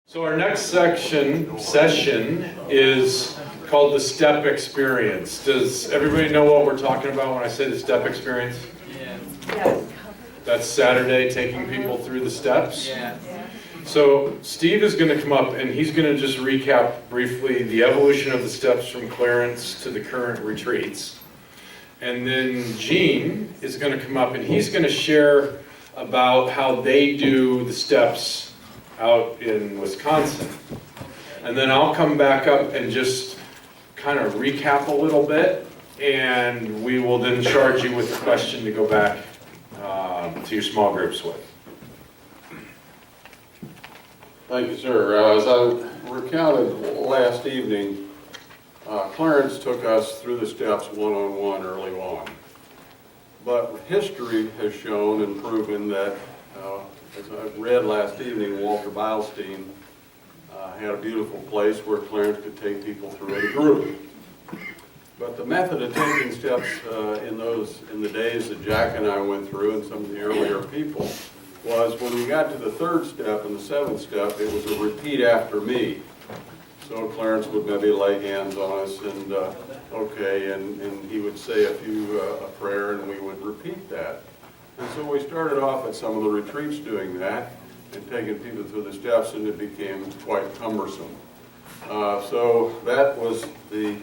So our next session is called the STEP Experience. Does everybody know what we're talking about when I say the STEP Experience? Yeah. Yes. That's Saturday, taking people through the steps. Yeah. So Steve is going to come up and he's going to just recap briefly the evolution of the steps from Clarence to the current retreats. And then Gene is going to come up and he's going to share about how they do the steps out in Wisconsin. And then I'll come back up and just kind of recap a little bit, and we will then charge you with a question to go back to your small groups with. Thank you, sir. As I recounted last evening, Clarence took us through the steps one-on-one early on. But history has shown and proven that, as I read last evening, Walter Beilstein had a beautiful place where Clarence could take people through in a group. But the method of taking steps in the days that Jack and I went through and some of the earlier people was when we got to the third step and the seventh step, it was a repeat after me. So Clarence would maybe lay hands on us and okay, and he would say a prayer and we would repeat that. And so we started off at some of the retreats doing that and taking people through the steps, and it became quite cumbersome. So that was the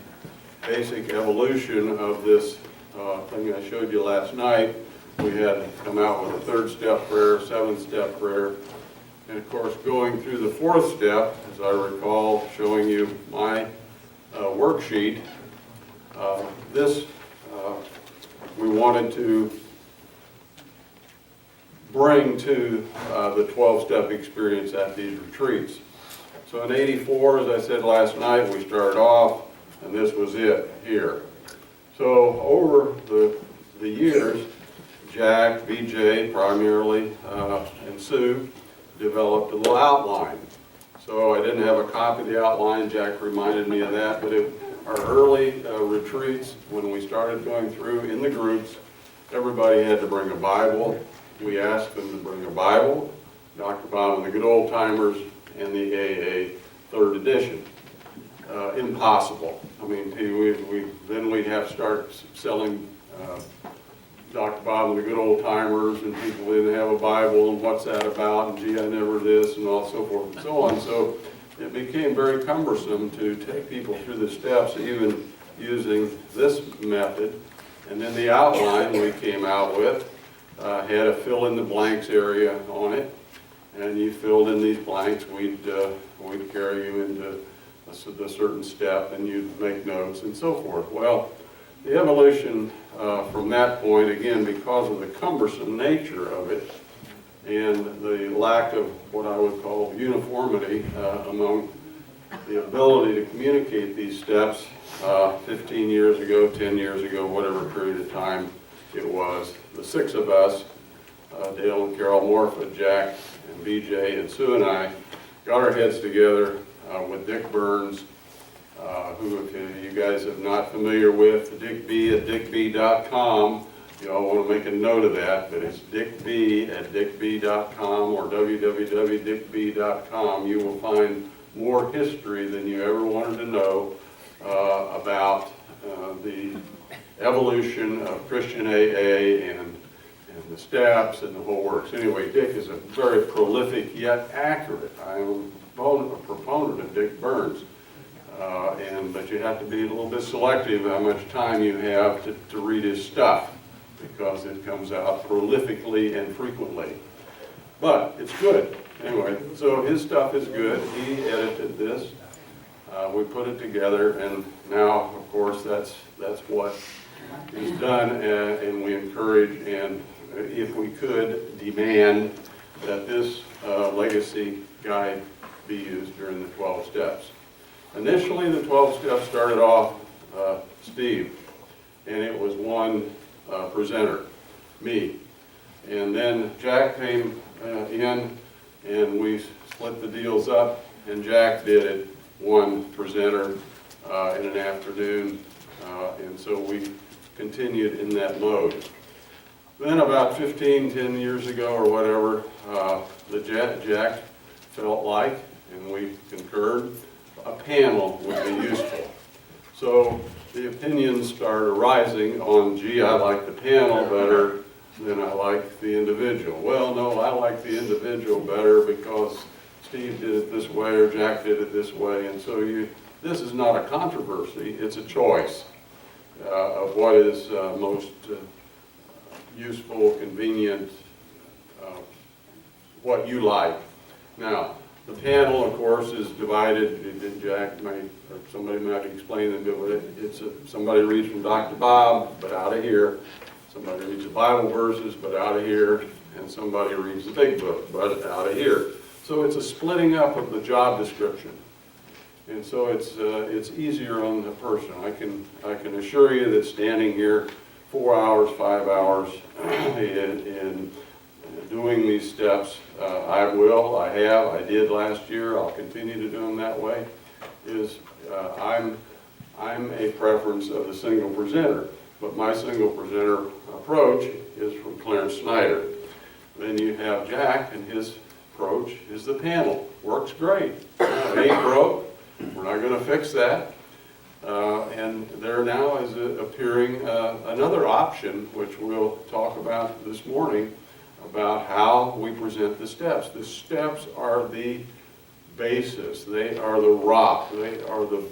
basic evolution of this thing I showed you last night. We had to come out with a third step prayer, seventh step prayer, and of course going through the fourth step, as I recall showing you my worksheet, we wanted to bring to the 12-step experience at these retreats. So in '84, as I said last night, we started off, and this was it here. So over the years, Jack, BJ primarily, and Sue developed a little outline. So I didn't have a copy of the outline. Jack reminded me of that, but our early retreats, when we started going through in the groups, everybody had to bring a Bible. We asked them to bring a Bible, Dr. Bob and the Good Old Timers, and the AA third edition. Impossible. I mean, then we'd have to start selling Dr. Bob and the Good Old Timers, and people didn't have a Bible, and what's that about, and gee, I never this, and all so forth and so on. So it became very cumbersome to take people through the steps, even using this method. And then the outline we came out with had a fill in the blanks area on it, and you filled in these blanks. We'd carry you into the certain step, and you'd make notes and so forth. Well, the evolution from that point, again, because of the cumbersome nature of it and the lack of what I would call uniformity among the ability to communicate these steps 15 years ago, 10 years ago, whatever period of time it was, the six of us, Dale and Carol Morfitt, Jack and BJ and Sue and I, got our heads together with Dick Burns, who, if you guys are not familiar with, Dick B at dickb.com. You all want to make a note of that, but it's Dick B at dickb.com or www.dickb.com. You will find more history than you ever wanted to know about the evolution of Christian AA and the steps and the whole works. Anyway, Dick is a very prolific yet accurate. I am a proponent of Dick Burns. But you have to be a little bit selective how much time you have to read his stuff, because it comes out prolifically and frequently. But it's good. Anyway, so his stuff is good. He edited this. We put it together, and now, of course, that's what is done, and we encourage and, if we could, demand that this legacy guide be used during the 12 steps. Initially, the 12 steps started off Steve, and it was one presenter, me. And then Jack came in, and we split the deals up, and Jack did it, one presenter in an afternoon, and so we continued in that mode. Then about 10 years ago or whatever, Jack felt like and we concurred, a panel would be useful. So the opinions started arising on, gee, I like the panel better than I like the individual. Well, no, I like the individual better because Steve did it this way or Jack did it this way. And so this is not a controversy, it's a choice of what is most useful, convenient, what you like. Now, the panel, of course, is divided, and Jack might, or somebody might explain it, but somebody reads from Dr. Bob, but out of here. Somebody reads the Bible verses, but out of here. And somebody reads the big book, but out of here. So it's a splitting up of the job description. And so it's easier on the person. I can assure you that standing here 4 hours, 5 hours in doing these steps, I have, I did last year, I'll continue to do them that way, I'm a preference of the single presenter, but my single presenter approach is from Clarence Snyder. Then you have Jack, and his approach is the panel. Works great. It ain't broke. We're not going to fix that. And there now is appearing another option, which we'll talk about this morning, about how we present the steps. The steps are the basis. They are the rock. They are the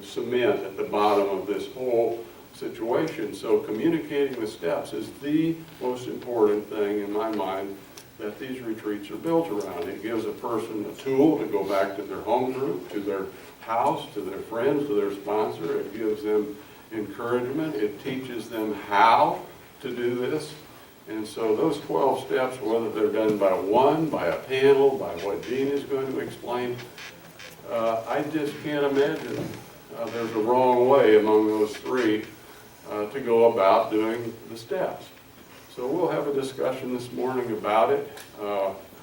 cement at the bottom of this whole situation. So communicating the steps is the most important thing in my mind that these retreats are built around. It gives a person a tool to go back to their home group, to their house, to their friends, to their sponsor. It gives them encouragement. It teaches them how to do this. And so those 12 steps, whether they're done by one, by a panel, by what Gene is going to explain, I just can't imagine there's a wrong way among those three to go about doing the steps. So we'll have a discussion this morning about it.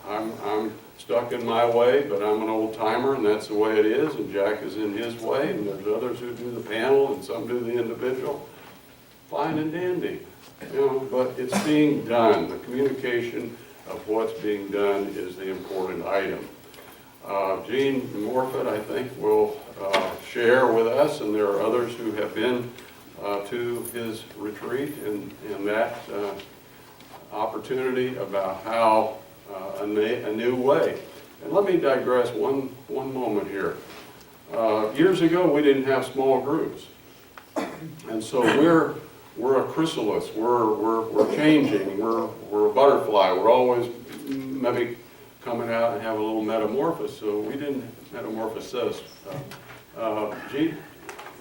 I'm stuck in my way, but I'm an old timer, and that's the way it is, and Jack is in his way, and there's others who do the panel, and some do the individual. Fine and dandy. But it's being done. The communication of what's being done is the important item. Gene Morfitt, I think, will share with us, and there are others who have been to his retreat and that opportunity about how a new way. And let me digress one moment here. Years ago, we didn't have small groups, and so we're a chrysalis. We're changing. We're a butterfly. We're always maybe coming out and have a little metamorphosis. So we didn't metamorphose.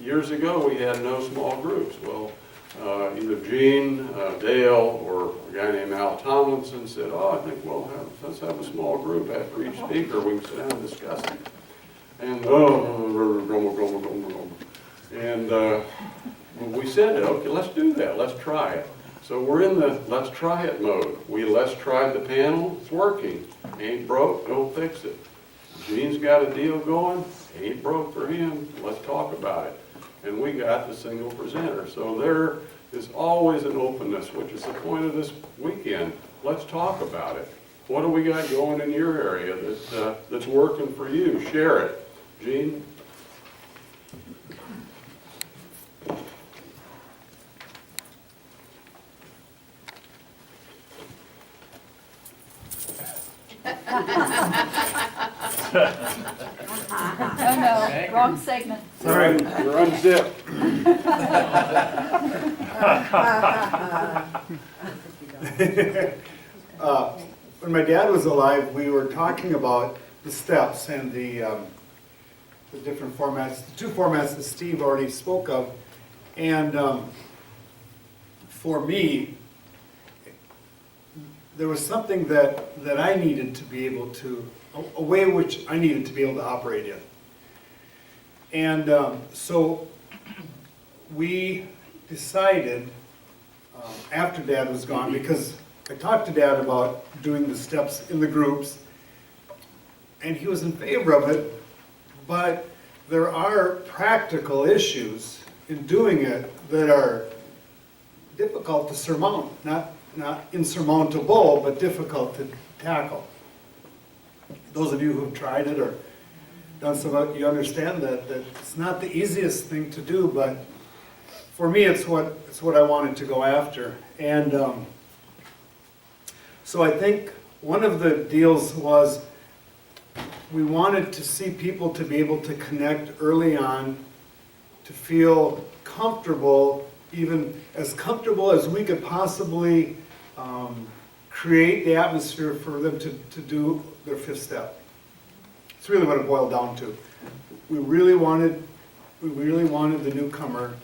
Years ago, we had no small groups. Well, either Gene, Dale, or a guy named Al Tomlinson said, "Oh, I think let's have a small group after each speaker. We can sit down and discuss it." And we said, okay, let's do that. Let's try it. So we're in the let's try it mode. Let's try the panel. It's working. Ain't broke, don't fix it. Gene's got a deal going. Ain't broke for him. Let's talk about it. And we got the single presenter. So there is always an openness, which is the point of this weekend. Let's talk about it. What do we got going in your area that's working for you? Share it. Gene? Oh no, wrong segment. Sorry, you're unzipped. When my dad was alive, we were talking about the steps and the different formats, the two formats that Steve already spoke of. And for me, there was something that I needed to be able to, a way in which I needed to be able to operate in. And so we decided, after Dad was gone, because I talked to Dad about doing the steps in the groups, and he was in favor of it, but there are practical issues in doing it that are difficult to surmount, not insurmountable, but difficult to tackle. those of you who've tried it or done some of it, you understand that it's not the easiest thing to do, but for me, it's what I wanted to go after. And so I think one of the deals was we wanted to see people to be able to connect early on, to feel comfortable, even as comfortable as we could possibly create the atmosphere for them to do their fifth step. It's really what it boiled down to. We really wanted the newcomer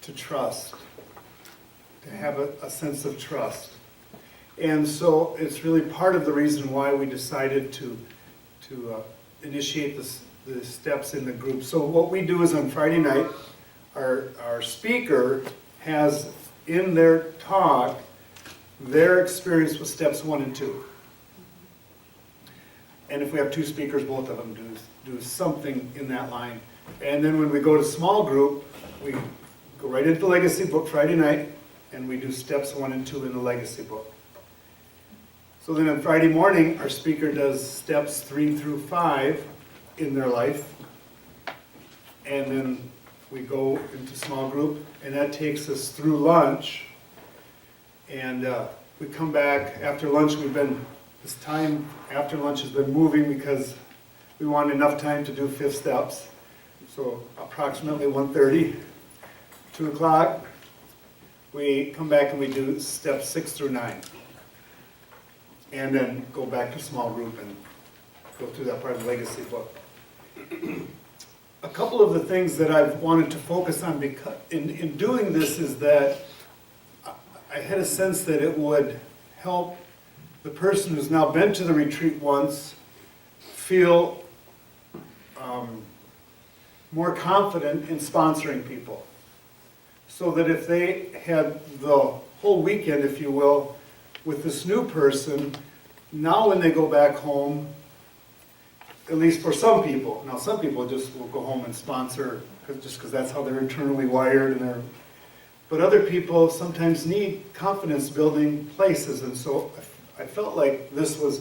to trust, to have a sense of trust. And so it's really part of the reason why we decided to initiate the steps in the group. So what we do is on Friday night, our speaker has in their talk their experience with steps 1 and 2. And if we have 2 speakers, both of them do something in that line. And then when we go to small group, we go right into the legacy book Friday night, and we do steps 1 and 2 in the legacy book. So then on Friday morning, our speaker does steps 3 through 5 in their life. And then we go into small group, and that takes us through lunch. And we come back after lunch. This time after lunch has been moving because we want enough time to do 5th steps. So approximately 1:30, 2 o'clock, we come back and we do steps 6 through 9. And then go back to small group and go through that part of the legacy book. A couple of the things that I've wanted to focus on in doing this is that I had a sense that it would help the person who's now been to the retreat once feel more confident in sponsoring people. So that if they had the whole weekend, if you will, with this new person, now when they go back home, at least for some people, now some people just will go home and sponsor just because that's how they're internally wired, but other people sometimes need confidence building places, and so I felt like this was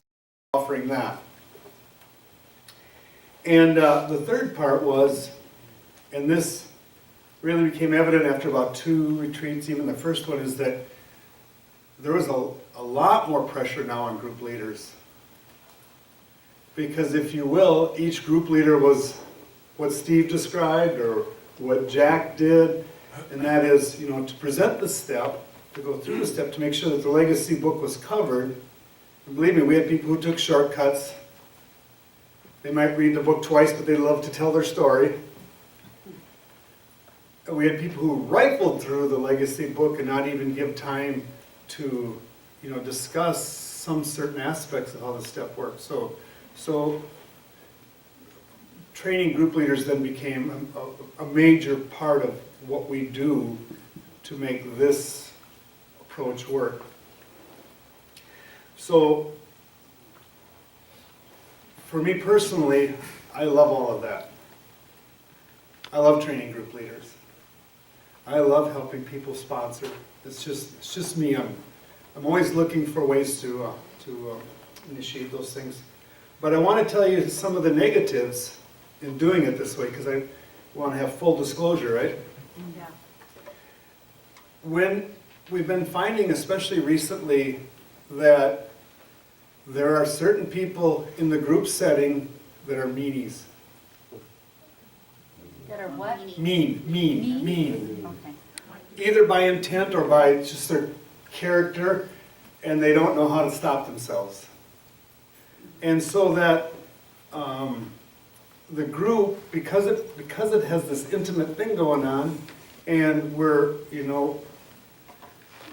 offering that. And the third part was, and this really became evident after about 2 retreats, even the first one, is that there was a lot more pressure now on group leaders. Because if you will, each group leader was what Steve described or what Jack did, and that is, to present the step, to go through the step, to make sure that the legacy book was covered. And believe me, we had people who took shortcuts. They might read the book twice, but they love to tell their story. And we had people who rifled through the legacy book and not even give time to, discuss some certain aspects of how the step works. So training group leaders then became a major part of what we do to make this approach work. So for me personally, I love all of that. I love training group leaders. I love helping people sponsor. It's just me. I'm always looking for ways to initiate those things. But I want to tell you some of the negatives in doing it this way, because I want to have full disclosure, right? Yeah. When we've been finding, especially recently, that there are certain people in the group setting that are meanies. That are what? Mean. Okay. Either by intent or by just their character, and they don't know how to stop themselves. And so that the group, because it has this intimate thing going on, and we're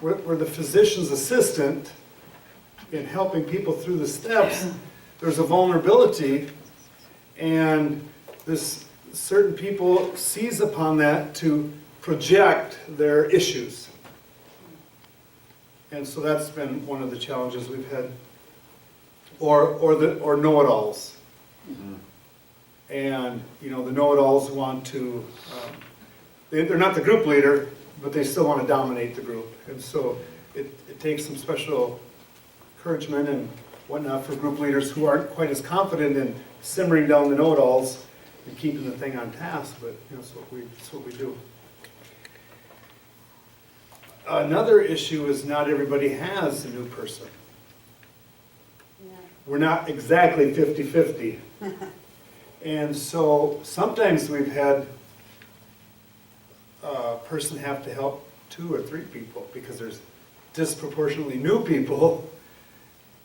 the physician's assistant in helping people through the steps, there's a vulnerability, and this certain people seize upon that to project their issues. And so that's been one of the challenges we've had. Or know-it-alls. Mm-hmm. And, the know-it-alls want to, they're not the group leader, but they still want to dominate the group. And so it takes some special encouragement and whatnot for group leaders who aren't quite as confident in simmering down the know-it-alls and keeping the thing on task, but that's what we do. Another issue is not everybody has a new person. We're not exactly 50-50. And so sometimes we've had a person have to help 2 or 3 people because there's disproportionately new people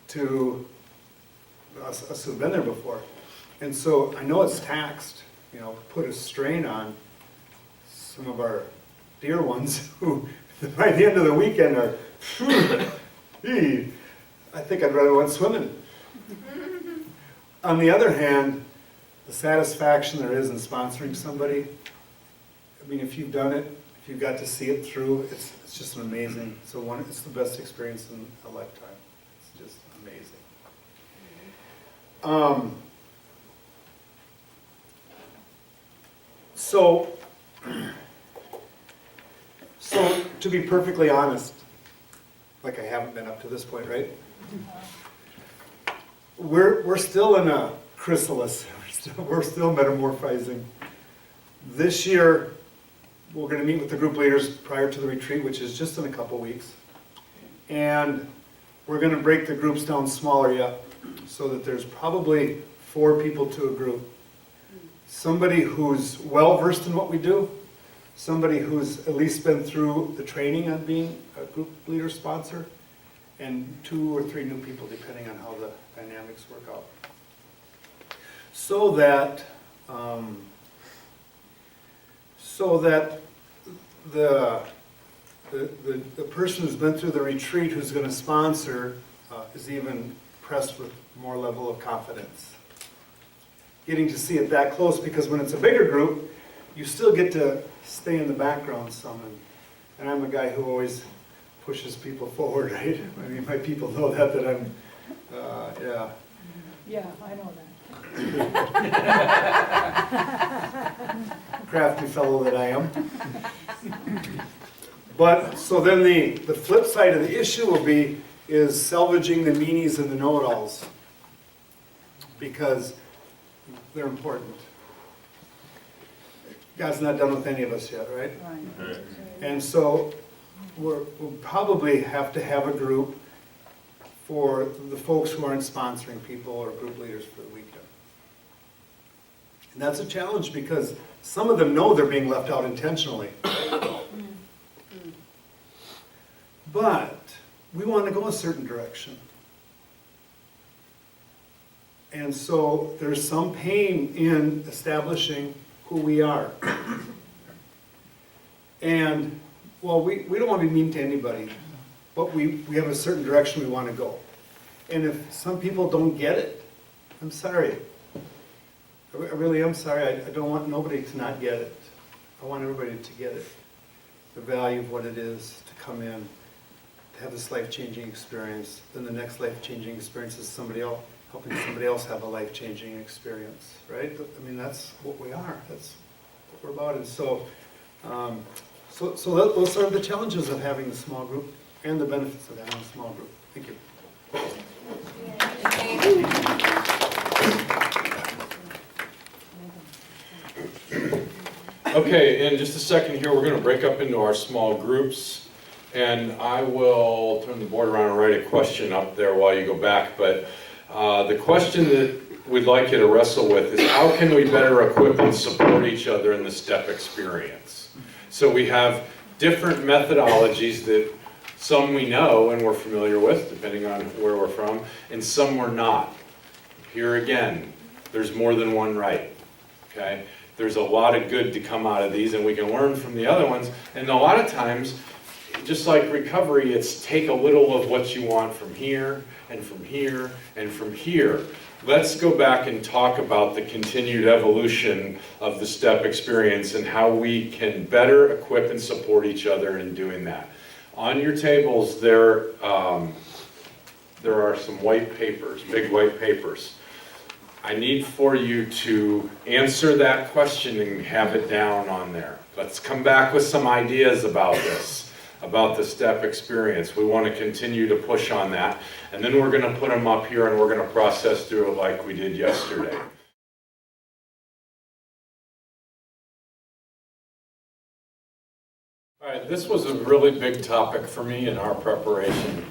to us who've been there before. And so I know it's taxed, put a strain on some of our dear ones who by the end of the weekend are, I think I'd rather went swimming. On the other hand, the satisfaction there is in sponsoring somebody, I mean, if you've done it, if you've got to see it through, it's just an amazing, it's the best experience in a lifetime. It's just amazing. So to be perfectly honest, like I haven't been up to this point, right? We're still in a chrysalis. We're still metamorphizing. This year, we're going to meet with the group leaders prior to the retreat, which is just in a couple weeks. And we're going to break the groups down smaller yet, so that there's probably 4 people to a group. Somebody who's well-versed in what we do, somebody who's at least been through the training on being a group leader sponsor, and 2 or 3 new people, depending on how the dynamics work out. So that the person who's been through the retreat who's going to sponsor is even pressed with more level of confidence. Getting to see it that close, because when it's a bigger group, you still get to stay in the background some. And I'm a guy who always pushes people forward, right? I mean, my people know that I'm, yeah. Yeah, I know that. Crafty fellow that I am. But, so then the flip side of the issue is salvaging the meanies and the know-it-alls. Because they're important. God's not done with any of us yet, right? Right. And so we'll probably have to have a group for the folks who aren't sponsoring people or group leaders for the weekend. And that's a challenge because some of them know they're being left out intentionally. But we want to go a certain direction. And so there's some pain in establishing who we are. And, well, we don't want to be mean to anybody, but we have a certain direction we want to go. And if some people don't get it, I'm sorry. I really am sorry. I don't want nobody to not get it. I want everybody to get it. The value of what it is to come in, to have this life-changing experience. Then the next life-changing experience is somebody else, helping somebody else have a life-changing experience, right? I mean, that's what we are. That's what we're about. And so those are the challenges of having a small group and the benefits of having a small group. Thank you. Okay, in just a second here, we're going to break up into our small groups, and I will turn the board around and write a question up there while you go back. But the question that we'd like you to wrestle with is how can we better equip and support each other in the STEP experience? So we have different methodologies that some we know and we're familiar with, depending on where we're from, and some we're not. Here again, there's more than one right, okay? There's a lot of good to come out of these, and we can learn from the other ones. And a lot of times, just like recovery, it's take a little of what you want from here, and from here, and from here. Let's go back and talk about the continued evolution of the STEP experience and how we can better equip and support each other in doing that. On your tables, there are some white papers, big white papers. I need for you to answer that question and have it down on there. Let's come back with some ideas about this. about the STEP experience. We want to continue to push on that. And then we're going to put them up here and we're going to process through it like we did yesterday. All right, this was a really big topic for me in our preparation.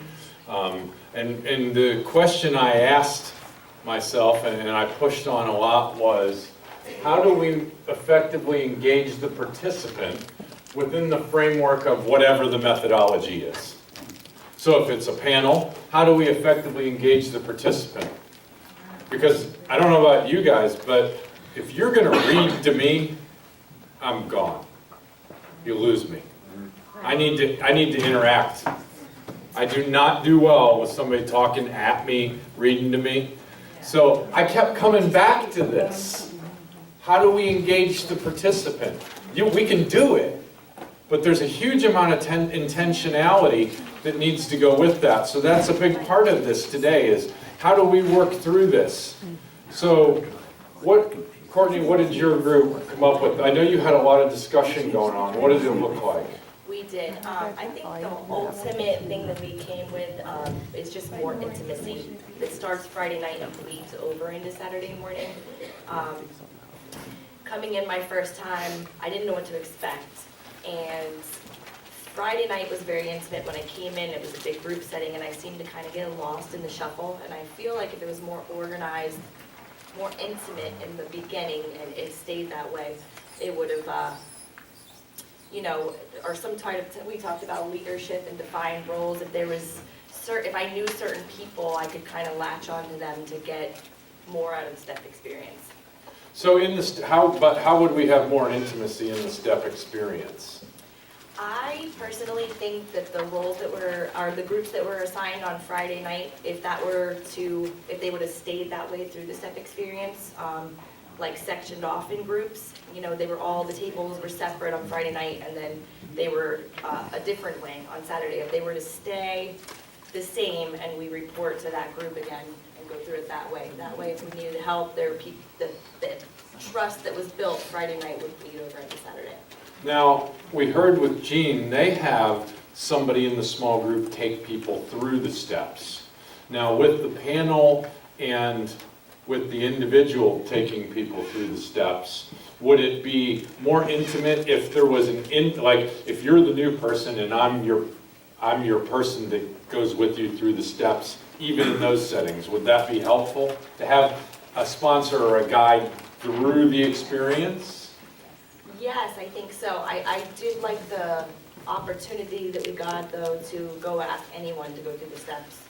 And the question I asked myself and I pushed on a lot was, how do we effectively engage the participant within the framework of whatever the methodology is? So if it's a panel, how do we effectively engage the participant? Because I don't know about you guys, but if you're going to read to me, I'm gone. You lose me. I need to interact. I do not do well with somebody talking at me, reading to me. So I kept coming back to this. How do we engage the participant? We can do it, but there's a huge amount of intentionality that needs to go with that. So that's a big part of this today is how do we work through this? So Courtney, what did your group come up with? I know you had a lot of discussion going on. What did it look like? We did. I think the ultimate thing that we came with is just more intimacy. It starts Friday night and bleeds over into Saturday morning. Coming in my first time, I didn't know what to expect. And Friday night was very intimate. When I came in, it was a big group setting, and I seemed to kind of get lost in the shuffle. And I feel like if it was more organized, more intimate in the beginning, and it stayed that way, it would have, or some type of, we talked about leadership and defined roles. If there was if I knew certain people, I could kind of latch onto them to get more out of the STEP experience. So how would we have more intimacy in the STEP experience? I personally think that the roles that the groups that were assigned on Friday night, if they would have stayed that way through the STEP experience, like sectioned off in groups, the tables were separate on Friday night, and then they were a different way on Saturday. If they were to stay the same and we report to that group again and go through it that way. That way, if we needed help, the trust that was built Friday night would bleed over into Saturday. Now, we heard with Jean, they have somebody in the small group take people through the steps. Now, with the panel and with the individual taking people through the steps, would it be more intimate if there was if you're the new person and I'm your person that goes with you through the steps, even in those settings? Would that be helpful to have a sponsor or a guide through the experience? Yes, I think so. I did like the opportunity that we got, though, to go ask anyone to go through the steps.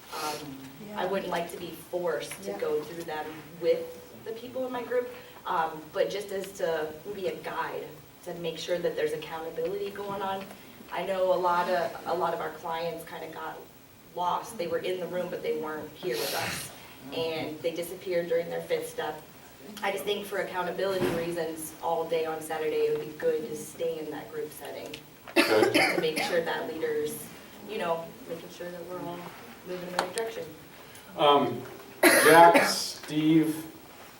I wouldn't like to be forced to go through them with the people in my group, but just as to be a guide to make sure that there's accountability going on. I know a lot of our clients kind of got lost. They were in the room, but they weren't here with us, and they disappeared during their fifth step. I just think for accountability reasons, all day on Saturday, it would be good to stay in that group setting to make sure that leaders, making sure that we're all moving in the right direction. Jack, Steve,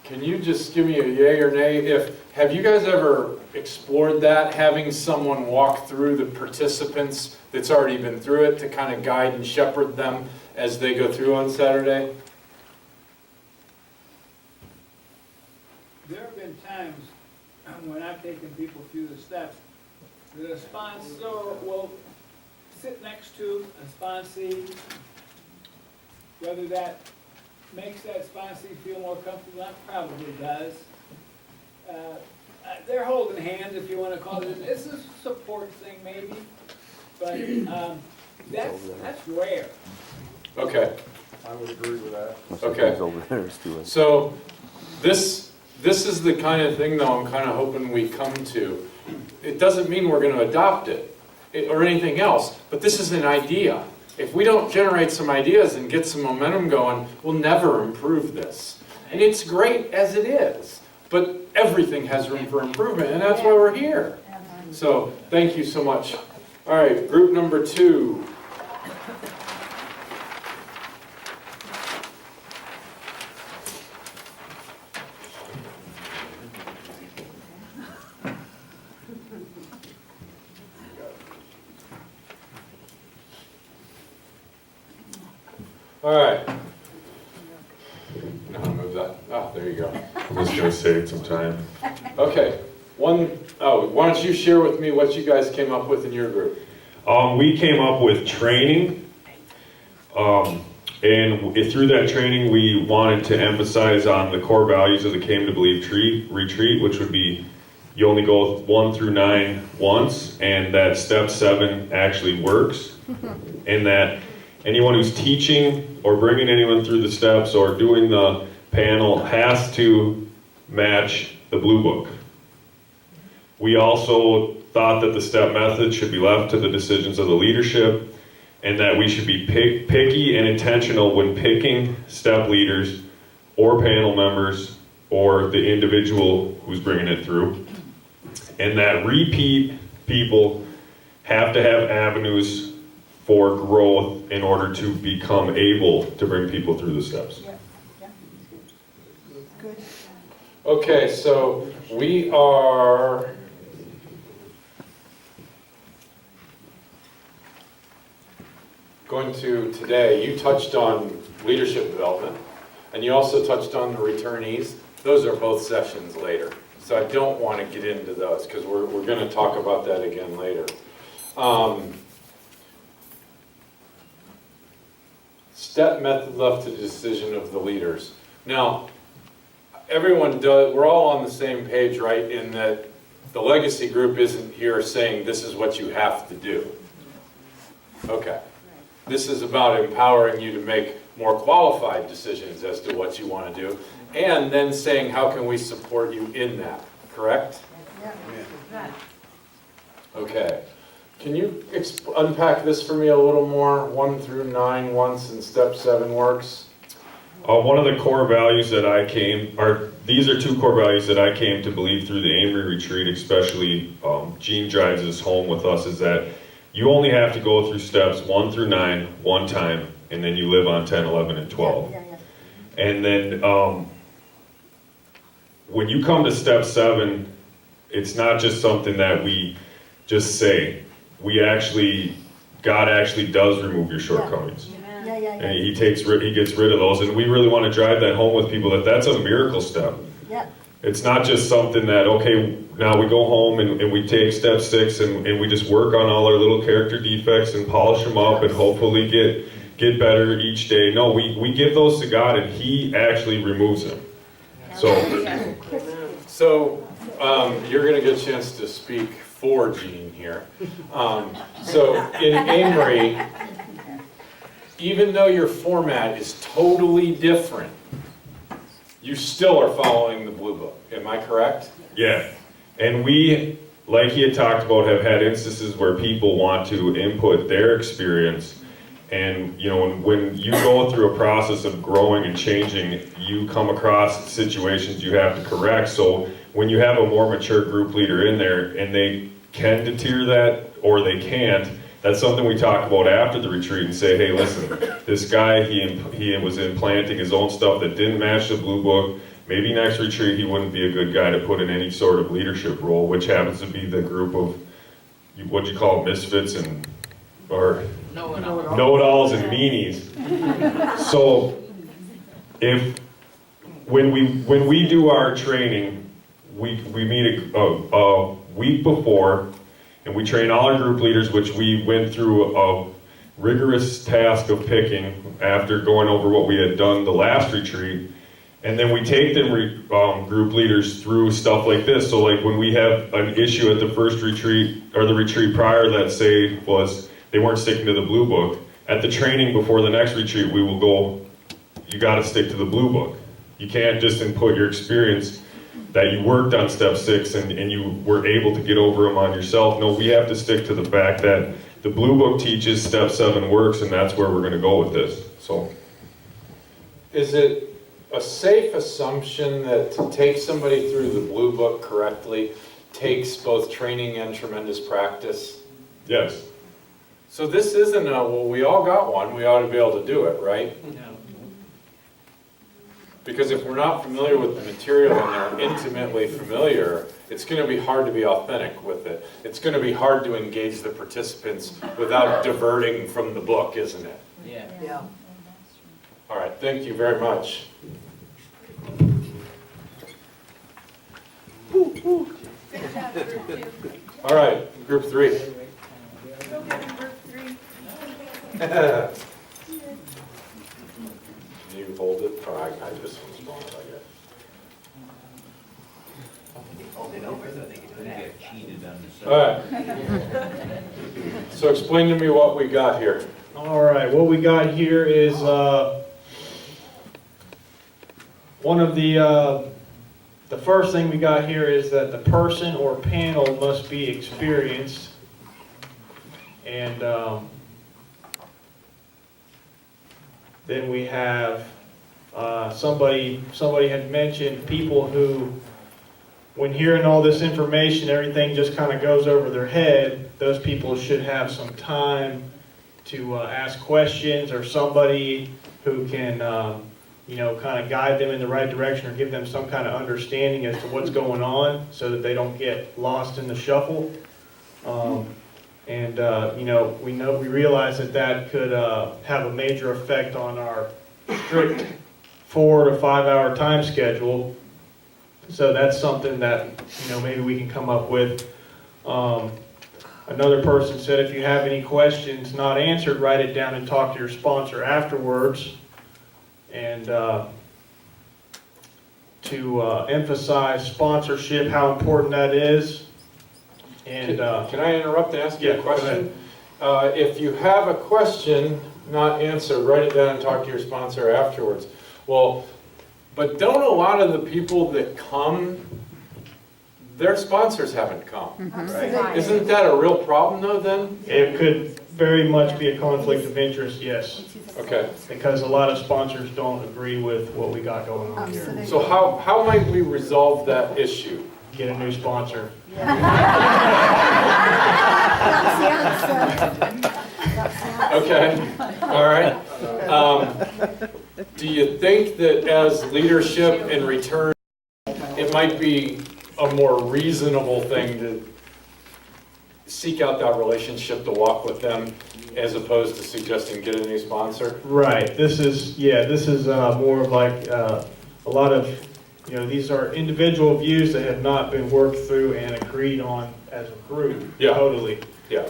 can you just give me a yay or nay? Have you guys ever explored that, having someone walk through the participants that's already been through it to kind of guide and shepherd them as they go through on Saturday? There have been times when I've taken people through the steps that a sponsor will sit next to a sponsee, whether that makes that sponsee feel more comfortable, that probably does. They're holding hands, if you want to call it. It's a support thing, maybe, but that's rare. Okay. I would agree with that. Okay. So this is the kind of thing, though, I'm kind of hoping we come to. It doesn't mean we're going to adopt it or anything else, but this is an idea. If we don't generate some ideas and get some momentum going, we'll never improve this. And it's great as it is, but everything has room for improvement, and that's why we're here. So thank you so much. All right, group number 2. All right. Know how to move that? Oh, there you go. I'm just gonna save some time. Okay, why don't you share with me what you guys came up with in your group? We came up with training, and through that training, we wanted to emphasize on the core values of the Came to Believe retreat, which would be you only go 1 through 9 once, and that step 7 actually works, and that anyone who's teaching or bringing anyone through the steps or doing the panel has to match the blue book. We also thought that the step method should be left to the decisions of the leadership, and that we should be picky and intentional when picking step leaders or panel members or the individual who's bringing it through. And that repeat people have to have avenues for growth in order to become able to bring people through the steps. Good. Okay, so we are going to, today, you touched on leadership development, and you also touched on the returnees. Those are both sessions later. So I don't want to get into those because we're going to talk about that again later. Step method left to the decision of the leaders. Now, everyone does, we're all on the same page, right, in that the legacy group isn't here saying this is what you have to do. Okay. This is about empowering you to make more qualified decisions as to what you want to do, and then saying how can we support you in that, correct? Yeah. Okay. Can you unpack this for me a little more? 1 through 9 once and step 7 works? One of the core values that these are 2 core values that I came to believe through the Amory retreat, especially Gene drives this home with us, is that you only have to go through steps 1 through 9 one time, and then you live on 10, 11, and 12. And then when you come to step 7, it's not just something that we just say. God actually does remove your shortcomings. And he gets rid of those, and we really want to drive that home with people that that's a miracle step. Yeah. It's not just something that, okay, now we go home and we take step 6 and we just work on all our little character defects and polish them up and hopefully get better each day. No, we give those to God and He actually removes them. So you're going to get a chance to speak for Gene here. So in Amory, even though your format is totally different, you still are following the blue book. Am I correct? yeah, and we, like he had talked about, have had instances where people want to input their experience, and you know, when you go through a process of growing and changing, you come across situations you have to correct. So when you have a more mature group leader in there and they can deter that or they can't, that's something we talk about after the retreat and say, hey, listen, this guy, he was implanting his own stuff that didn't match the blue book. Maybe next retreat he wouldn't be a good guy to put in any sort of leadership role, which happens to be the group of, what you call misfits or know-it-alls and meanies. So when we do our training, we meet a week before, and we train all our group leaders, which we went through a rigorous task of picking after going over what we had done the last retreat. And then we take them group leaders through stuff like this. So like when we have an issue at the first retreat, or the retreat prior, let's say, was they weren't sticking to the blue book, at the training before the next retreat, we will go, you got to stick to the blue book. You can't just input your experience that you worked on step 6 and you were able to get over them on yourself. No, we have to stick to the fact that the blue book teaches step 7 works, and that's where we're going to go with this. So, is it a safe assumption that to take somebody through the blue book correctly takes both training and tremendous practice? yes. So this isn't well, we all got one, we ought to be able to do it, right? No. Because if we're not familiar with the material and they're intimately familiar, it's going to be hard to be authentic with it. It's going to be hard to engage the participants without diverting from the book, isn't it? Yeah. Yeah. All right, thank you very much. Good job, group two. All right, group 3. Go get him, group three. Can you hold it? Or I just respond, I guess. All right. So explain to me what we got here. All right, what we got here is one of the first thing we got here is that the person or panel must be experienced. And then we have somebody had mentioned people who, when hearing all this information, everything just kind of goes over their head. Those people should have some time to ask questions, or somebody who can, kind of guide them in the right direction, or give them some kind of understanding as to what's going on, so that they don't get lost in the shuffle. We realize that could have a major effect on our strict 4 to 5 hour time schedule. So that's something that, maybe we can come up with. Another person said, if you have any questions not answered, write it down and talk to your sponsor afterwards. And to emphasize sponsorship, how important that is. And Can I interrupt and ask you yeah, a go ahead. question? If you have a question not answered, write it down and talk to your sponsor afterwards. Well, but don't a lot of the people that come, their sponsors haven't come? Isn't that a real problem though then? It could very much be a conflict of interest, yes, Okay, because a lot of sponsors don't agree with what we got going on here. so how might we resolve that issue? Get a new sponsor. Okay, all right. Do you think that as leadership in return, it might be a more reasonable thing to seek out that relationship, to walk with them, as opposed to suggesting get a new sponsor? Right, this is more of like a lot of, these are individual views that have not been worked through and agreed on as a group. Yeah. Totally. Yeah.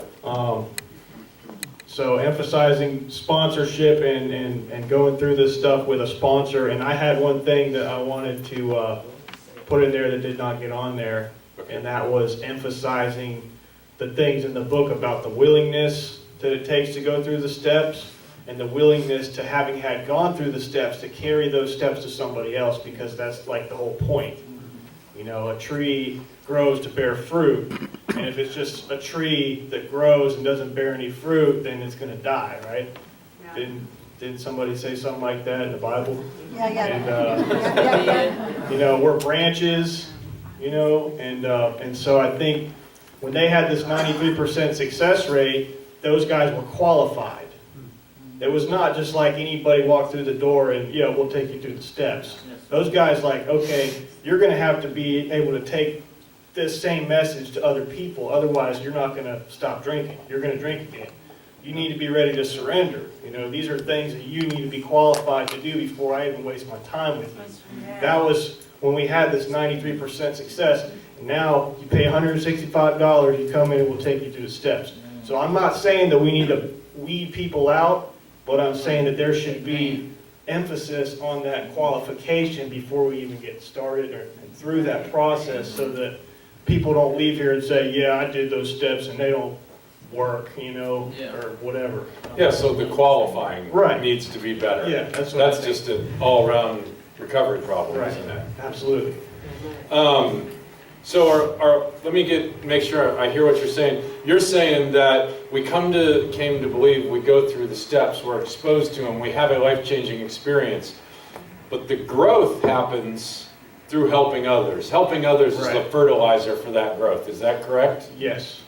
So emphasizing sponsorship and going through this stuff with a sponsor. And I had one thing that I wanted to put in there that did not get on there, and that was emphasizing the things in the book about the willingness that it takes to go through the steps, and the willingness to, having had gone through the steps, to carry those steps to somebody else, because that's like the whole point. A tree grows to bear fruit, and if it's just a tree that grows and doesn't bear any fruit, then it's going to die, right? Didn't somebody say something like that in the Bible? And we're branches, and so I think when they had this 93% success rate, those guys were qualified. It was not just like anybody walked through the door and, we'll take you through the steps. Those guys okay, you're going to have to be able to take this same message to other people. Otherwise, you're not going to stop drinking. You're going to drink again. You need to be ready to surrender. These are things that you need to be qualified to do before I even waste my time with you. That was when we had this 93% success. And now you pay $165, you come in and we'll take you through the steps. So I'm not saying that we need to weed people out, but I'm saying that there should be emphasis on that qualification before we even get started or through that process, so that people don't leave here and say, yeah, I did those steps and they don't work, or whatever. Yeah, so the qualifying Right. needs to be better. Yeah, that's what I That's think. just an all-around recovery problem, Right. isn't it? Absolutely. So let me make sure I hear what you're saying. You're saying that we came to believe, we go through the steps, we're exposed to them, we have a life-changing experience, but the growth happens through helping others. Helping others is the Right. fertilizer for that growth. Is that correct? Yes.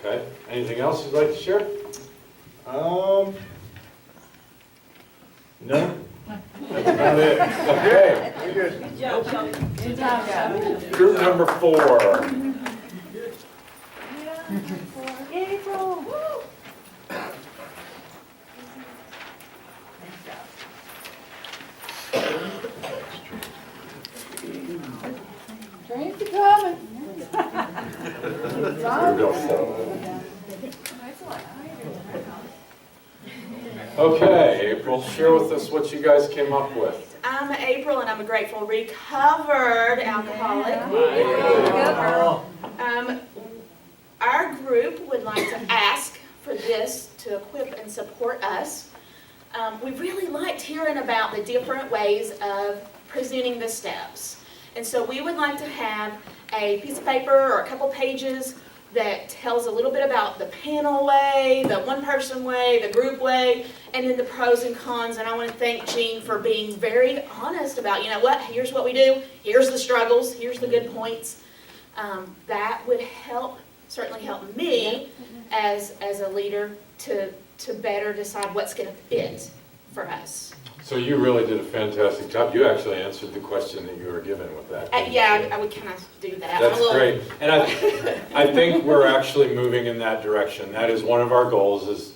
Okay. Anything else you'd like to share? No. That's about it. Okay. Good job, Shelby. Good job, Shelby. Group number 4. April. go forward. Okay, April, share with us what you guys came up with. I'm April, and I'm a grateful recovered alcoholic. Our group would like to ask for this to equip and support us. We really liked hearing about the different ways of presenting the steps. And so we would like to have a piece of paper or a couple pages that tells a little bit about the panel way, the one-person way, the group way, and then the pros and cons. And I want to thank Jean for being very honest about, you know what, here's what we do, here's the struggles, here's the good points. That would help, certainly help me as a leader to better decide what's going to fit for us. So you really did a fantastic job. You actually answered the question that you were given with that. didn't you? I would kind of do that. That's I'm a little- great. And I think we're actually moving in that direction. That is one of our goals, is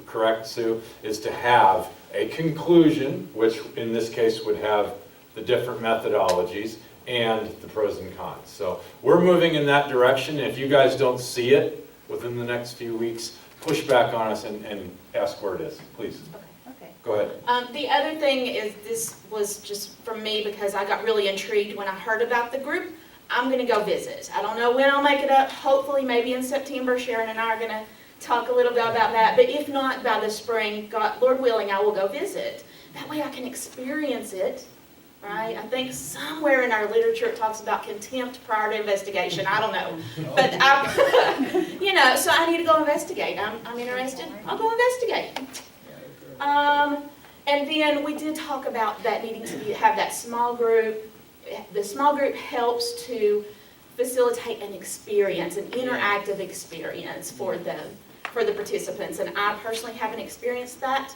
correct, Sue, is to have a conclusion, which in this case would have the different methodologies and the pros and cons. So we're moving in that direction. If you guys don't see it within the next few weeks, push back on us and ask where it is, please. Okay. Go ahead. The other thing is, this was just from me because I got really intrigued when I heard about the group. I'm going to go visit. I don't know when I'll make it up. Hopefully maybe in September. Sharon and I are going to talk a little bit about that. But if not, by the spring, God, Lord willing, I will go visit. That way I can experience it, right? I think somewhere in our literature it talks about contempt prior to investigation. I don't know. But, so I need to go investigate. I'm interested. I'll go investigate. And then we did talk about that needing to have that small group. The small group helps to facilitate an experience, an interactive experience for the participants. And I personally haven't experienced that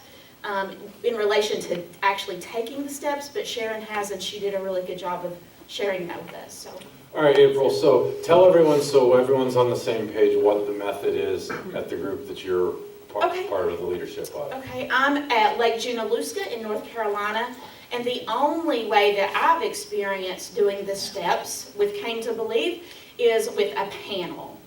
in relation to actually taking the steps, but Sharon has, and she did a really good job of sharing that with us. So. All right, April, so tell everyone, so everyone's on the same page, what the method is at the group that you're part of the leadership of. Okay, I'm at Lake Junaluska in North Carolina, and the only way that I've experienced doing the steps with Came to Believe is with a panel.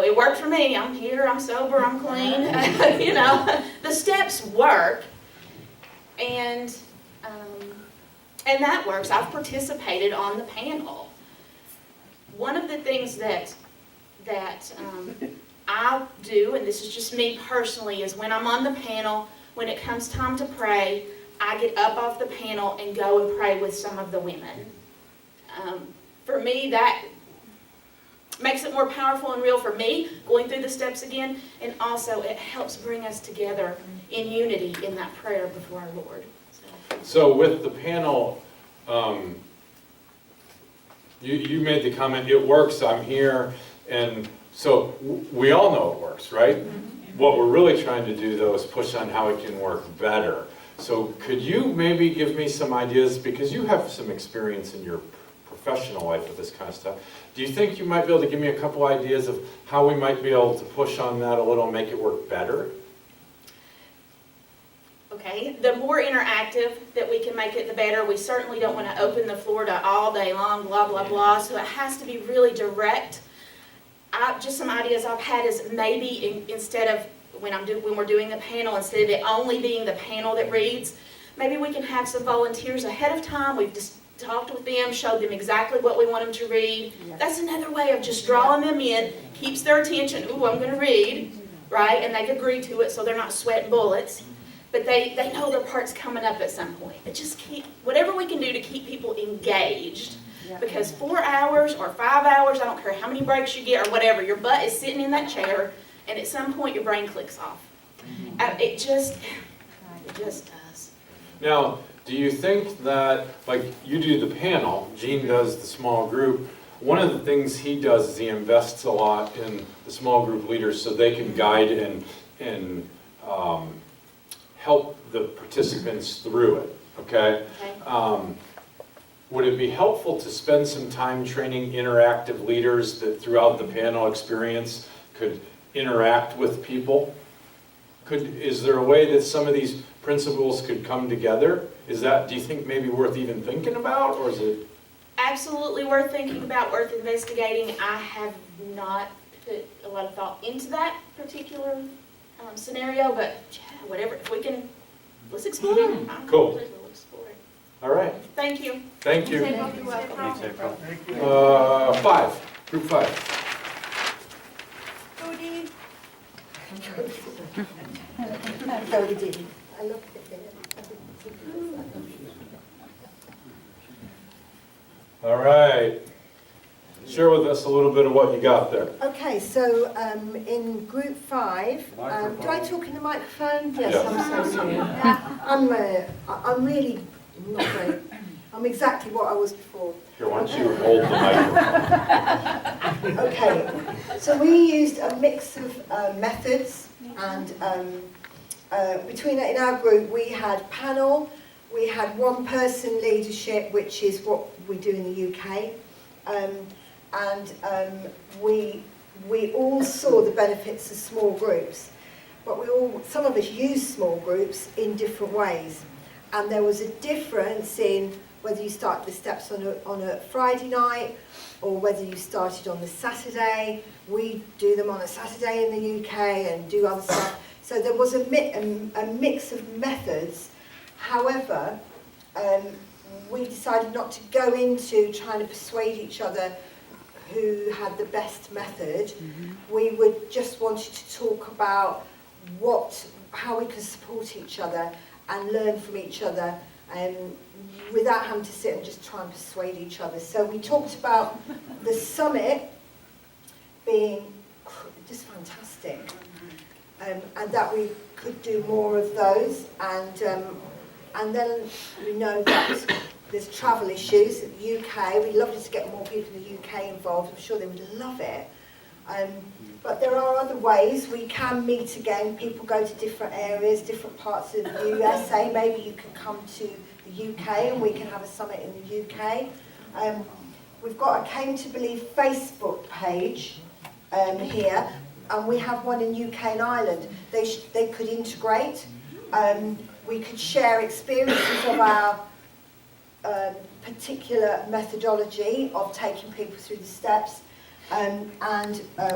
It worked for me. I'm here, I'm sober, I'm clean. The steps work, and that works. I've participated on the panel. One of the things that I do, and this is just me personally, is when I'm on the panel, when it comes time to pray, I get up off the panel and go and pray with some of the women. For me, that makes it more powerful and real for me, going through the steps again, and also it helps bring us together in unity in that prayer before our Lord. So with the panel, you made the comment, it works, I'm here, and so we all know it works, right? Mm-hmm. What we're really trying to do, though, is push on how it can work better. So could you maybe give me some ideas, because you have some experience in your professional life with this kind of stuff. Do you think you might be able to give me a couple ideas of how we might be able to push on that a little and make it work better? Okay, the more interactive that we can make it, the better. We certainly don't want to open the floor to all day long, blah, blah, blah, so it has to be really direct. Just some ideas I've had is maybe instead of, when we're doing the panel, instead of it only being the panel that reads, maybe we can have some volunteers ahead of time. We've just talked with them, showed them exactly what we want them to read. That's another way of just drawing them in, keeps their attention. Ooh, I'm going to read, right? And they've agreed to it, so they're not sweating bullets. But they know their part's coming up at some point. But just whatever we can do to keep people engaged. Because 4 hours or 5 hours, I don't care how many breaks you get or whatever, your butt is sitting in that chair, and at some point your brain clicks off. It just does. Now, do you think that, like you do the panel, Gene does the small group, one of the things he does is he invests a lot in the small group leaders so they can guide and help the participants through it, okay? Would it be helpful to spend some time training interactive leaders that throughout the panel experience could interact with people? Is there a way that some of these principles could come together? Do you think maybe worth even thinking about, or is it? absolutely worth thinking about, worth investigating. I have not put a lot of thought into that particular scenario, but yeah, whatever, if we can, let's explore it. I'm Cool. completely will explore it. All right, Thank you. thank you. You're welcome. Five, group five. Cody, All right. Share with us a little bit of what you got there. Okay, so in group 5, do I talk in the microphone? Yes, Yes. I'm so sorry. I'm really not very, I'm exactly what I was before. Here, why don't you hold the microphone? Okay, so we used a mix of methods, and in our group we had panel, we had one-person leadership, which is what we do in the UK, and we all saw the benefits of small groups, but some of us use small groups in different ways, and there was a difference in whether you start the steps on a Friday night or whether you started on the Saturday. We do them on a Saturday in the UK and do other stuff. So there was a mix of methods. However, we decided not to go into trying to persuade each other who had the best method. We just wanted to talk about how we can support each other and learn from each other, without having to sit and just try and persuade each other. So we talked about the summit being just fantastic, and that we could do more of those, and then we know that there's travel issues in the UK. We'd love to get more people in the UK involved. I'm sure they would love it. But there are other ways we can meet again. People go to different areas, different parts of the USA. Maybe you can come to the UK and we can have a summit in the UK. We've got a Came to Believe Facebook page here, and we have one in UK and Ireland. They could integrate. We could share experiences of our particular methodology of taking people through the steps, and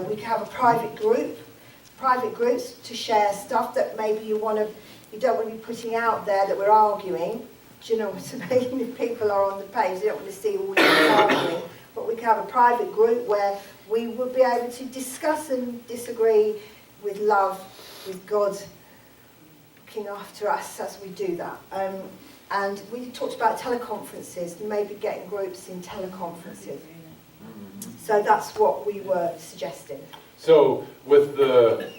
we can have a private groups to share stuff that maybe you don't want to be putting out there that we're arguing. Do you know what I mean? If people are on the page, they don't want to see all we're arguing. But we can have a private group where we would be able to discuss and disagree with love, with God looking after us as we do that. And we talked about teleconferences, maybe getting groups in teleconferences. So that's what we were suggesting. So with the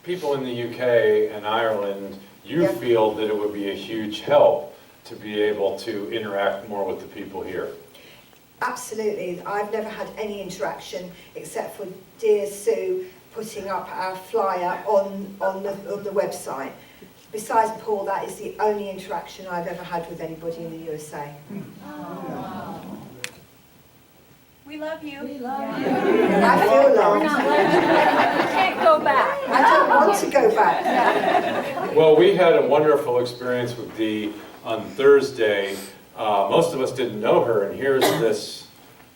people in the UK and Ireland, you Yeah. feel that it would be a huge help to be able to interact more with the people here? Absolutely. I've never had any interaction except for dear Sue putting up our flyer on the website. Besides Paul, that is the only interaction I've ever had with anybody in the USA. we love you. We I feel loved. can't go back. I don't want to go back. Well, we had a wonderful experience with Dee on Thursday. Most of us didn't know her, and here's this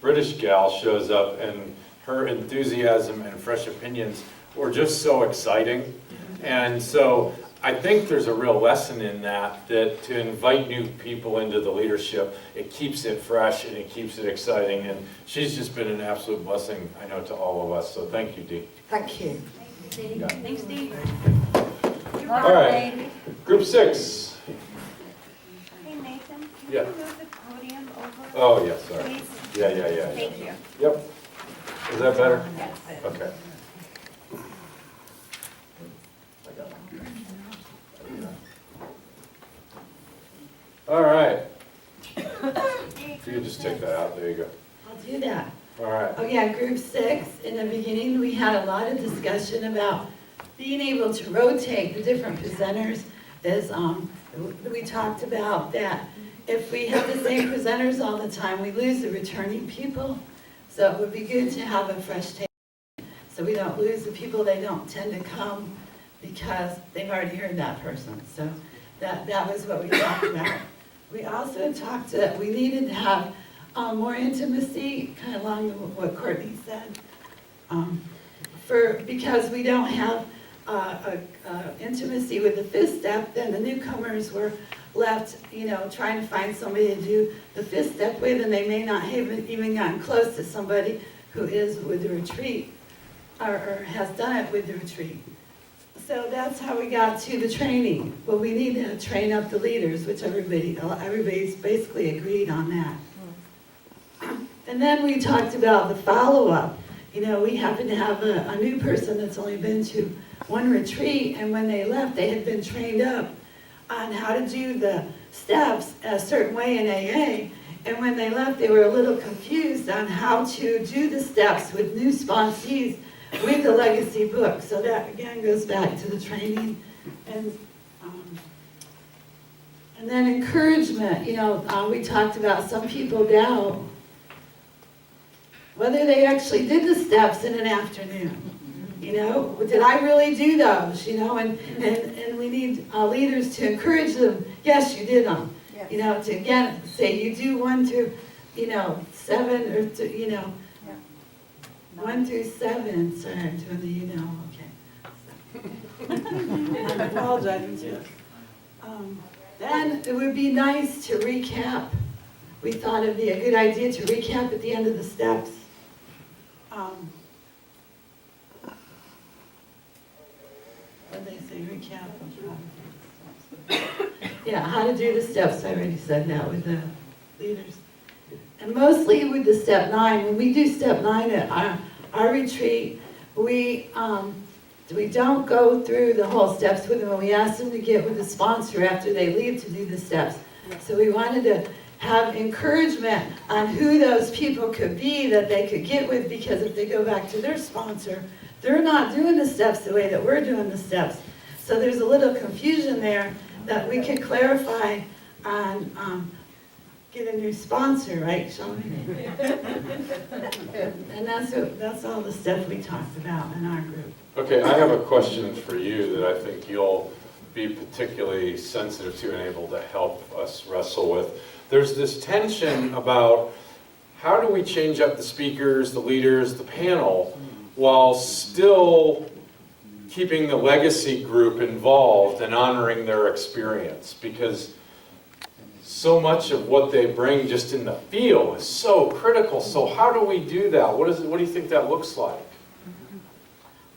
British gal shows up, and her enthusiasm and fresh opinions were just so exciting. And so I think there's a real lesson in that to invite new people into the leadership, it keeps it fresh and it keeps it exciting. And she's just been an absolute blessing, I know, to all of us. So thank you, Dee. Thank you. Thanks, Steve. All right, group 6. Hey, Nathan, can Yeah. you move the podium over, Oh, yes, sorry. please? Yeah. Thank you. Yep. Is that better? Okay. All right. So you just take that out, there you go. I'll do that. All right. Oh yeah, group 6, in the beginning, we had a lot of discussion about being able to rotate the different presenters. As we talked about that if we have the same presenters all the time, we lose the returning people. So it would be good to have a fresh take, so we don't lose the people that don't tend to come because they've already heard that person. So that was what we talked about. We also talked that we needed to have more intimacy, kind of along with what Courtney said. Because we don't have intimacy with the fifth step, then the newcomers were left, trying to find somebody to do the fifth step with, and they may not have even gotten close to somebody who is with the retreat, or has done it with the retreat. So that's how we got to the training. Well, we need to train up the leaders, which everybody's basically agreed on that. And then we talked about the follow-up. We happen to have a new person that's only been to one retreat, and when they left, they had been trained up on how to do the steps a certain way in AA. And when they left, they were a little confused on how to do the steps with new sponsees with the legacy book. So that again goes back to the training. And then encouragement. We talked about some people doubt whether they actually did the steps in an afternoon. Did I really do those? And we need leaders to encourage them. Yes, you did them. Yes. To again say you do 1 through, 7 or 1 through 7. Sorry, I'm doing the okay. I'm apologizing too. Then it would be nice to recap. We thought it'd be a good idea to recap at the end of the steps. What did they say? Recap of yeah, how to do the steps. I already said that with the leaders. And mostly with the step 9. When we do step 9 at our retreat, we don't go through the whole steps with them, and we ask them to get with the sponsor after they leave to do the steps. So we wanted to have encouragement on who those people could be that they could get with, because if they go back to their sponsor, they're not doing the steps the way that we're doing the steps. So there's a little confusion there that we can clarify on get a new sponsor, right, Sean? And that's all the stuff we talked about in our group. Okay, I have a question for you that I think you'll be particularly sensitive to and able to help us wrestle with. There's this tension about how do we change up the speakers, the leaders, the panel, while still keeping the legacy group involved and honoring their experience, because so much of what they bring just in the feel is so critical. So how do we do that? What do you think that looks like?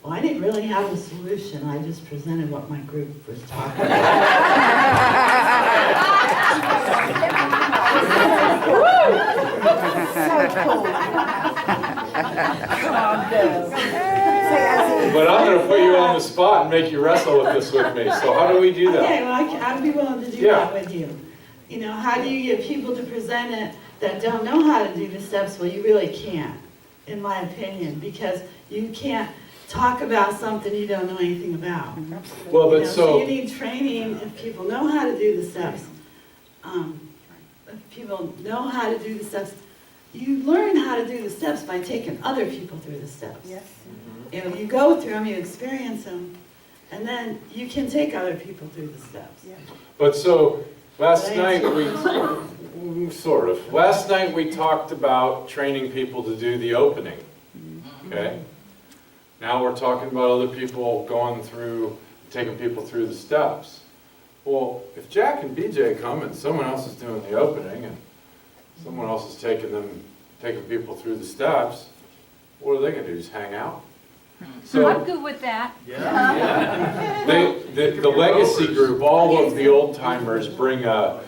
Well, I didn't really have a solution. I just presented what my group was talking about. But I'm going to put you on the spot and make you wrestle with this with me. So how do we do that? Okay, well, I'd be willing to do that with you. How do you get people to present it that don't know how to do the steps? Well, you really can't, in my opinion, because you can't talk about something you don't know anything about. Well, but So you need training if people know how to do the steps. If people know how to do the steps, you learn how to do the steps by taking other people through the steps. Yes. You go through them, you experience them, and then you can take other people through the steps. Yeah. But so last night we talked about training people to do the opening. Okay? Now we're talking about other people going through, taking people through the steps. Well, if Jack and BJ come and someone else is doing the opening and someone else is taking people through the steps, what are they going to do? Just hang out? So I'm good with that. the legacy group, all of the old timers bring a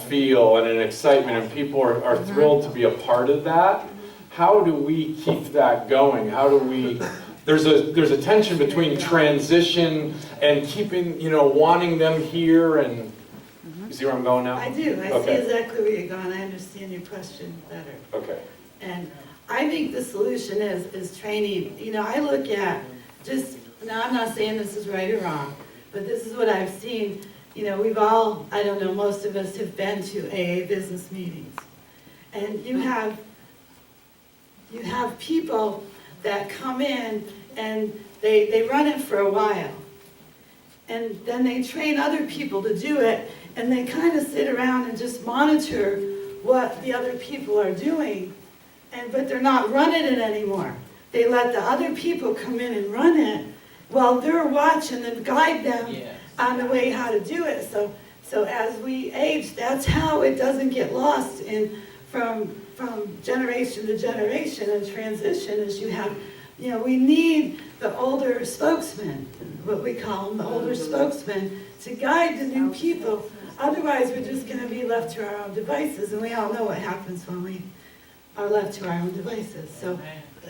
feel and an excitement, and people are thrilled to be a part of that. How do we keep that going? How do we? There's a tension between transition and keeping, wanting them here, and you see where I'm going now? I do. I see exactly where you're going. I understand your question better. Okay. And I think the solution is training. I look at now I'm not saying this is right or wrong, but this is what I've seen. We've all, I don't know, most of us have been to AA business meetings. And you have people that come in and they run it for a while. And then they train other people to do it, and they kind of sit around and just monitor what the other people are doing, but they're not running it anymore. They let the other people come in and run it while they're watching and guide them on the way how to do it. So as we age, that's how it doesn't get lost from generation to generation and transition, is you have, we need the older spokesman, what we call them, the older spokesman, to guide the new people. Otherwise, we're just going to be left to our own devices, and we all know what happens when we are left to our own devices. So,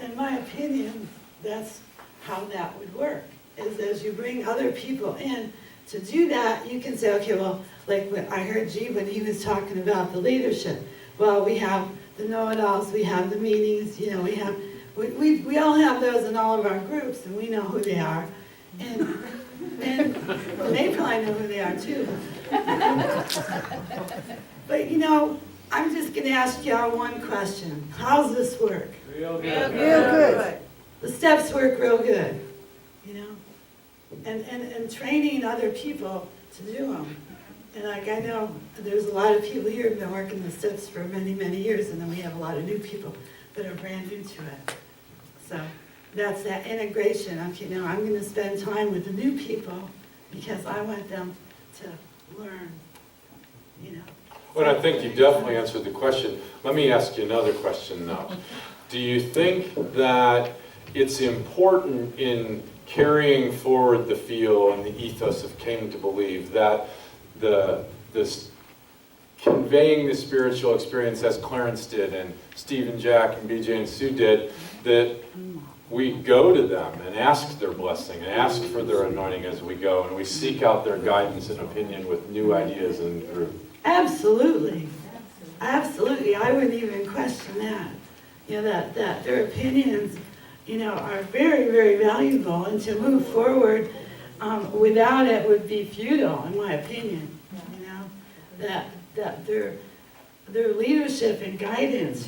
in my opinion, that's how that would work, is as you bring other people in to do that, you can say, okay, well, like when I heard G when he was talking about the leadership. Well, we have the know-it-alls, we have the meetings, we all have those in all of our groups, and we know who they are. And they probably know who they are too. But I'm just gonna ask y'all one question. How's this work? Real good. Real good. The steps work real good, and training other people to do them. And like I know there's a lot of people here who've been working the steps for many, many years, and then we have a lot of new people that are brand new to it. So that's that integration of, I'm gonna spend time with the new people because I want them to learn, Well, I think you definitely answered the question. Let me ask you another question though. Do you think that it's important in carrying forward the feel and the ethos of Came to Believe that this conveying the spiritual experience as Clarence did and Steve and Jack and BJ and Sue did, that we go to them and ask their blessing and ask for their anointing as we go, and we seek out their guidance and opinion with new ideas and through? Absolutely. Absolutely. I wouldn't even question that. That their opinions, are very, very valuable, and to move forward without it would be futile, in my opinion. That their leadership and guidance,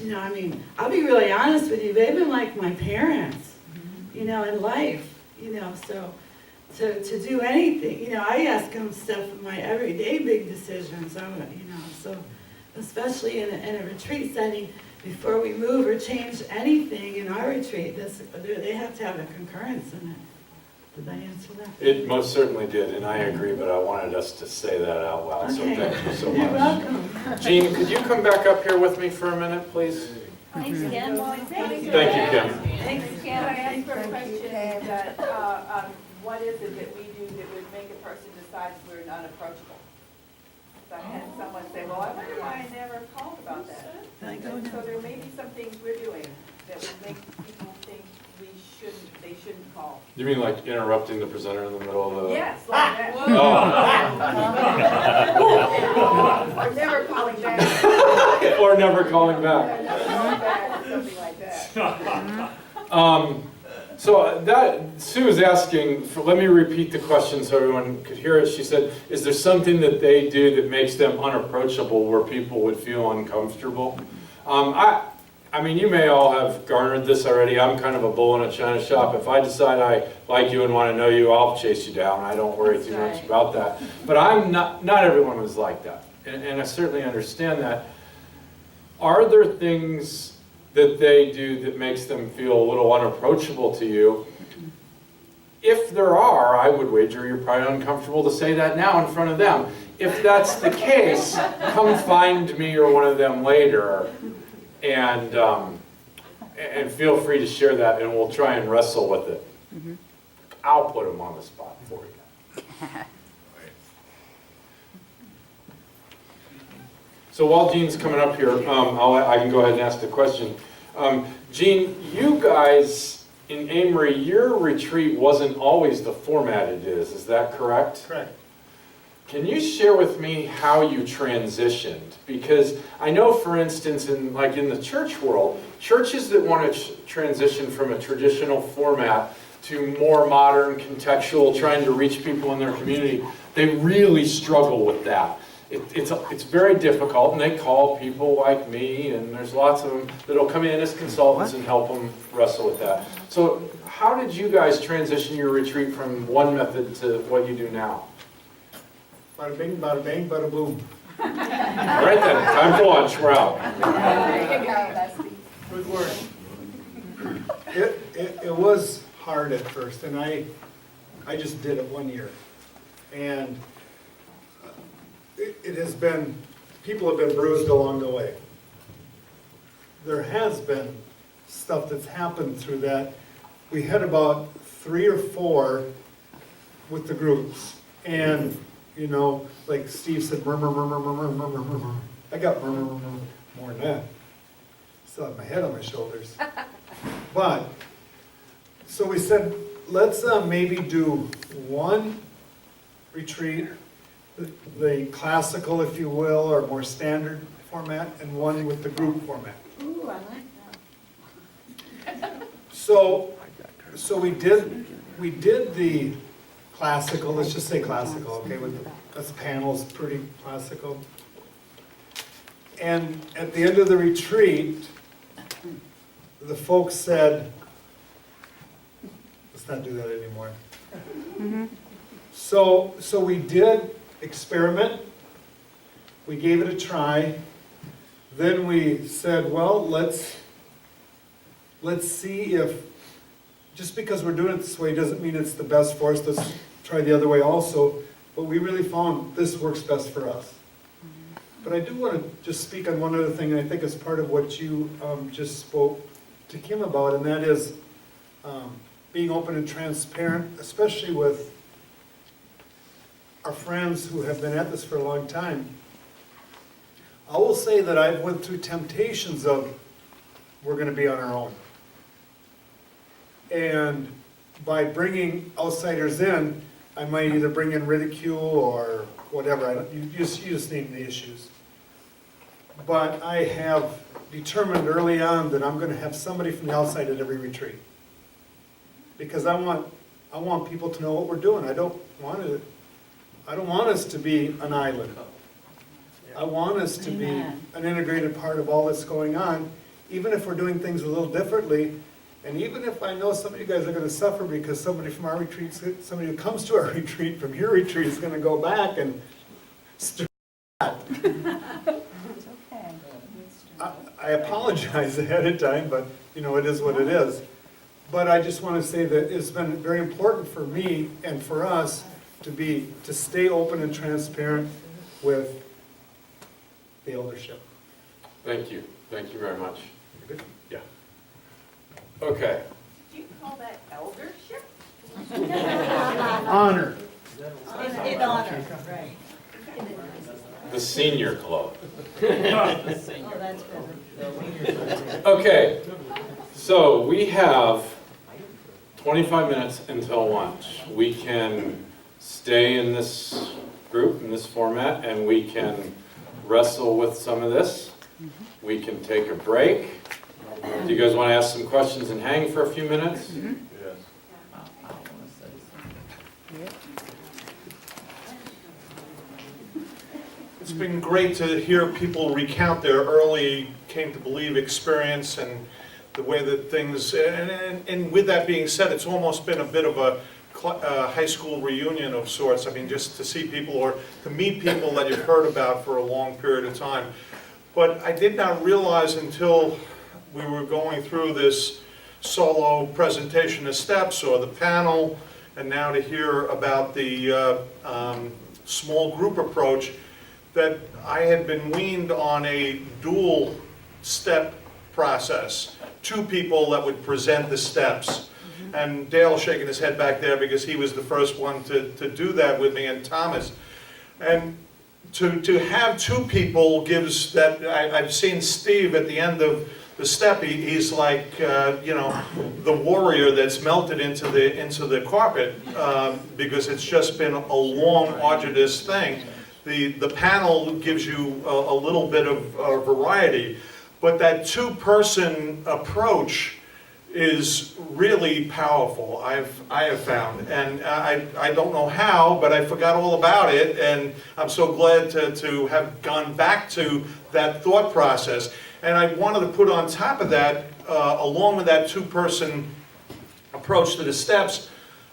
I'll be really honest with you, they've been like my parents, in life, so to do anything, I ask them stuff in my everyday big decisions, so especially in a retreat setting, before we move or change anything in our retreat, they have to have a concurrence in it. Did I answer that? It most certainly did, and I agree, but I wanted us to say that out loud, so Okay. thank you so You're much. welcome. Jean, could you come back up here with me for a minute, please? Thanks, Kim. Thank you, Kim. Thanks, Can I ask for a Thank you, question Pam. that, what is it that we do that would make a person decide we're not approachable? I had someone say, well, I wonder why I never called about that. Can I go And now? so there may be some things we're doing that would make people think they shouldn't call. You mean like interrupting the presenter in the middle of the? Yes, like that. Oh. Or never calling back. Or never calling back. Never calling back, or something like that. So that, Sue is asking, let me repeat the question so everyone could hear it. She said, is there something that they do that makes them unapproachable where people would feel uncomfortable? I mean, you may all have garnered this already. I'm kind of a bull in a china shop. If I decide I like you and want to know you, I'll chase you down. I don't worry too much about that. But not everyone was like that. And I certainly understand that. Are there things that they do that makes them feel a little unapproachable to you? If there are, I would wager you're probably uncomfortable to say that now in front of them. If that's the case, come find me or one of them later, and feel free to share that, and we'll try and wrestle with it. I'll put them on the spot for you. So while Jean's coming up here, I can go ahead and ask the question. Jean, you guys in Amory, your retreat wasn't always the format it is that correct? Correct. Can you share with me how you transitioned? Because I know, for instance, in the church world, churches that want to transition from a traditional format to more modern, contextual, trying to reach people in their community, they really struggle with that. It's very difficult, and they call people like me, and there's lots of them that'll come in as consultants and help them wrestle with that. So how did you guys transition your retreat from one method to what you do now? Bada bing, bada bang, bada boom. All right then, time for lunch, we're out. There you go, Leslie. Good work. It was hard at first, and I just did it one year. And it has been, people have been bruised along the way. There has been stuff that's happened through that. We had about 3 or 4 with the groups. And, you know, like Steve said, murmur, murmur, murmur, murmur, murmur. I got murmur, murmur, more than that. Still have my head on my shoulders. But, so we said, let's maybe do one retreat, the classical, if you will, or more standard format, and one with the group format. Ooh, I like that. So we did the classical, let's just say classical, okay, with us panels, pretty classical. And at the end of the retreat, the folks said, let's not do that anymore. So we did experiment, we gave it a try, then we said, well, let's see if, just because we're doing it this way doesn't mean it's the best for us, let's try the other way also, but we really found this works best for us. But I do want to just speak on one other thing, and I think it's part of what you just spoke to Kim about, and that is being open and transparent, especially with our friends who have been at this for a long time. I will say that I've went through temptations of, we're going to be on our own. And by bringing outsiders in, I might either bring in ridicule or whatever, you just name the issues. But I have determined early on that I'm going to have somebody from the outside at every retreat. Because I want people to know what we're doing. I don't want us to be an island. I want us to be an integrated part of all that's going on, even if we're doing things a little differently. And even if I know some of you guys are going to suffer because somebody from our retreat, somebody who comes to our retreat from your retreat is going to go back and stir that. It's okay. I apologize ahead of time, but you know, it is what it is. But I just want to say that it's been very important for me and for us to stay open and transparent with the eldership. Thank you very much. Yeah. Okay, Did you call that eldership? Honor. In honor, right. the senior club. Oh, that's better. Okay, so we have 25 minutes until lunch. We can stay in this group, in this format, and we can wrestle with some of this. We can take a break. Do you guys want to ask some questions and hang for a few minutes? Yes. It's been great to hear people recount their early came to believe experience and the way that things, and with that being said, it's almost been a bit of a high school reunion of sorts. I mean, just to see people or to meet people that you've heard about for a long period of time. But I did not realize until we were going through this solo presentation of steps or the panel, and now to hear about the small group approach, that I had been weaned on a dual step process. 2 people that would present the steps. And Dale shaking his head back there because he was the first one to do that with me, and Thomas. And to have 2 people gives that, I've seen Steve at the end of the step, he's like, you know, the warrior that's melted into the carpet because it's just been a long, arduous thing. The panel gives you a little bit of variety, but that 2-person approach is really powerful, I have found. And I don't know how, but I forgot all about it, and I'm so glad to have gone back to that thought process. And I wanted to put on top of that, along with that 2-person approach to the steps,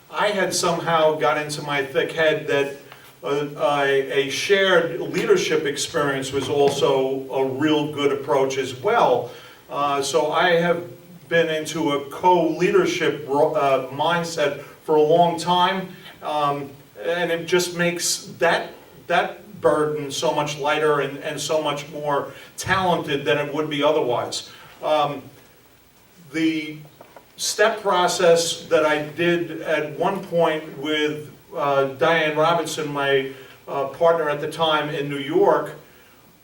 I had somehow got into my thick head that a shared leadership experience was also a real good approach as well. So I have been into a co-leadership mindset for a long time, and it just makes that burden so much lighter and so much more talented than it would be otherwise. The step process that I did at one point with Diane Robinson, my partner at the time in New York,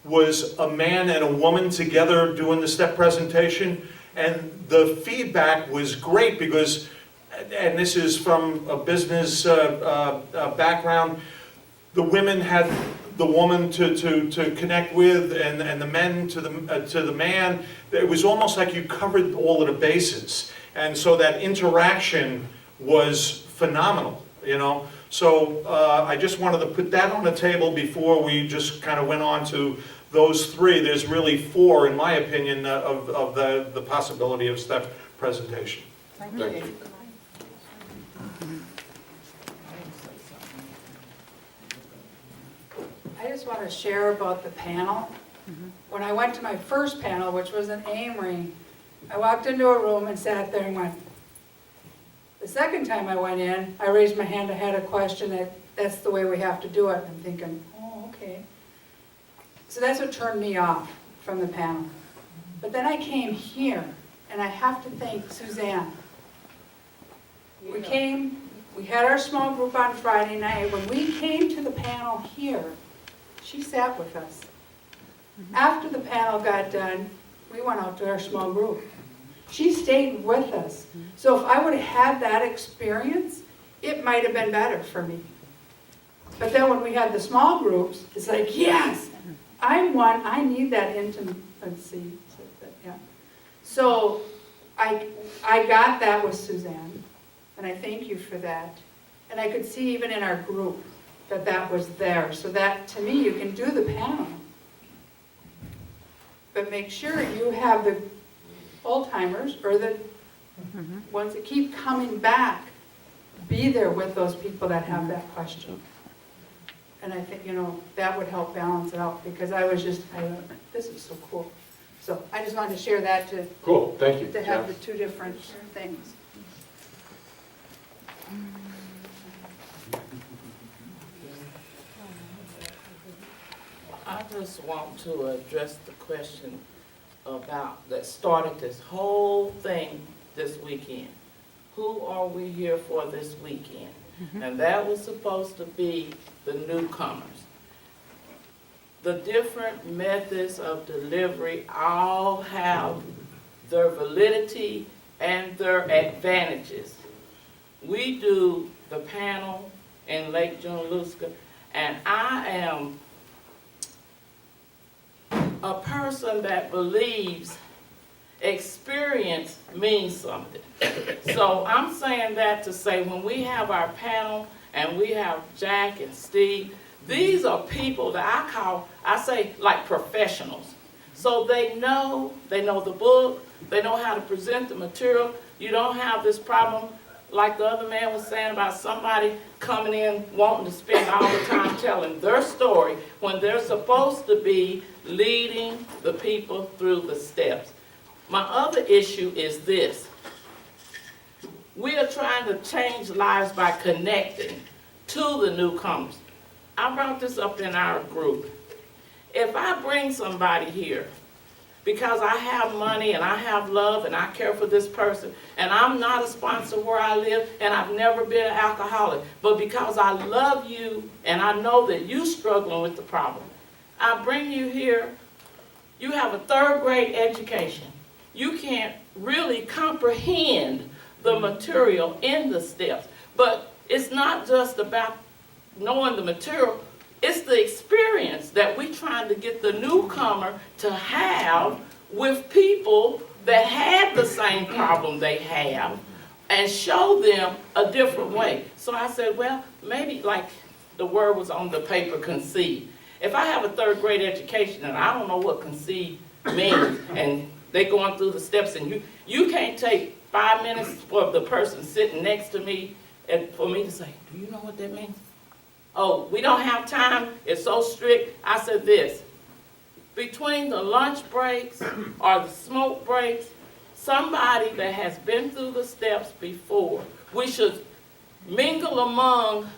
was a man and a woman together doing the step presentation, and the feedback was great because, and this is from a business background, the women had the woman to connect with, and the men to the man. It was almost like you covered all of the bases, and so that interaction was phenomenal, you know. So I just wanted to put that on the table before we just kind of went on to those three. There's really four, in my opinion, of the possibility of step presentation. Thank you. I just want to share about the panel. When I went to my first panel, which was in Amory, I walked into a room and sat there and went. The second time I went in, I raised my hand, I had a question, that's the way we have to do it. I'm thinking, oh, okay. So that's what turned me off from the panel. But then I came here, and I have to thank Suzanne. We had our small group on Friday night. When we came to the panel here, she sat with us. After the panel got done, we went out to our small group. She stayed with us. So if I would have had that experience, it might have been better for me. But then when we had the small groups, it's like, yes, I'm one, I need that intimacy. Yeah. So I got that with Suzanne, and I thank you for that. And I could see even in our group that was there. So that, to me, you can do the panel. But make sure you have the old-timers or the ones that keep coming back, be there with those people that have that question. And I think, you know, that would help balance it out, because I was just, this is so cool. So I just wanted to share that to, Cool, thank you. to have the two different things. I just want to address the question about that started this whole thing this weekend. Who are we here for this weekend? And that was supposed to be the newcomers. The different methods of delivery all have their validity and their advantages. We do the panel in Lake Junaluska, and I am a person that believes experience means something. So I'm saying that to say when we have our panel and we have Jack and Steve, these are people that I say like professionals. So they know the book, they know how to present the material. You don't have this problem like the other man was saying about somebody coming in wanting to spend all the time telling their story when they're supposed to be leading the people through the steps. My other issue is this. We are trying to change lives by connecting to the newcomers. I brought this up in our group. If I bring somebody here because I have money and I have love and I care for this person, and I'm not a sponsor where I live and I've never been an alcoholic, but because I love you and I know that you're struggling with the problem, I bring you here. You have a third grade education. You can't really comprehend the material in the steps. But it's not just about knowing the material. It's the experience that we're trying to get the newcomer to have with people that had the same problem they have and show them a different way. So I said, well, maybe like the word was on the paper, concede. If I have a third grade education and I don't know what concede means, and they're going through the steps, and you can't take 5 minutes for the person sitting next to me and for me to say, do you know what that means? oh, we don't have time, it's so strict. I said this, between the lunch breaks or the smoke breaks, somebody that has been through the steps before, we should mingle among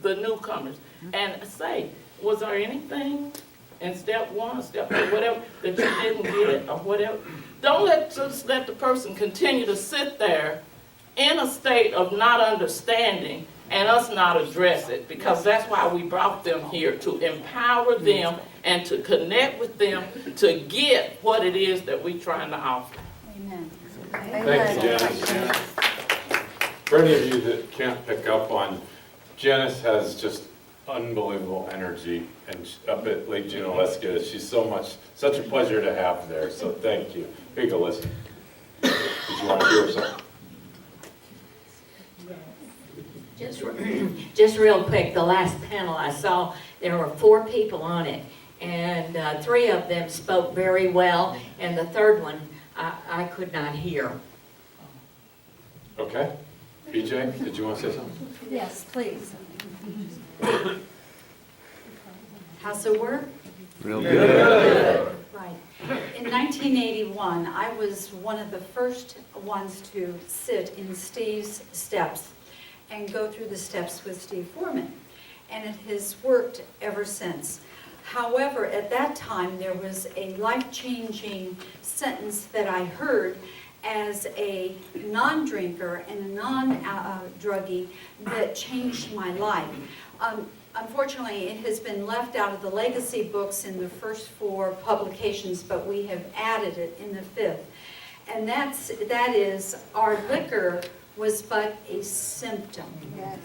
the newcomers and say, was there anything in step one, step two, whatever, that you didn't get or whatever? Don't just let the person continue to sit there in a state of not understanding and us not address it, because that's why we brought them here, to empower them and to connect with them to get what it is that we're trying to offer. Amen. Thank you, Janice. For any of you that can't pick up on, Janice has just unbelievable energy, and up at Lake Junaluska, she's such a pleasure to have there, so thank you. Here you go, listen. Did you want to hear something? Just real quick, the last panel I saw, there were 4 people on it, and 3 of them spoke very well, and the third one I could not hear. Okay. BJ, did you want to say something? Yes, please. How's the work? Real good. Right. In 1981, I was one of the first ones to sit in Steve's steps and go through the steps with Steve Foreman, and it has worked ever since. However, at that time, there was a life-changing sentence that I heard as a non-drinker and a non-druggie that changed my life. Unfortunately, it has been left out of the legacy books in the first 4 publications, but we have added it in the 5th. And that is, our liquor was but a symptom. Yes.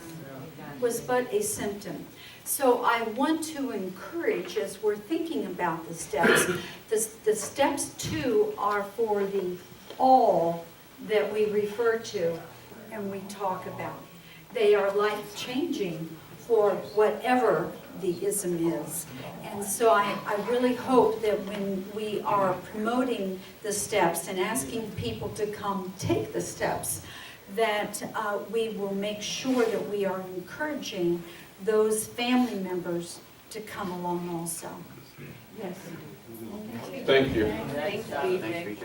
Was but a symptom. So I want to encourage, as we're thinking about the steps, the steps too are for the all that we refer to and we talk about. They are life-changing for whatever the ism is. And so I really hope that when we are promoting the steps and asking people to come take the steps, that we will make sure that we are encouraging those family members to come along also. Yes. Thank you. Thanks, BJ.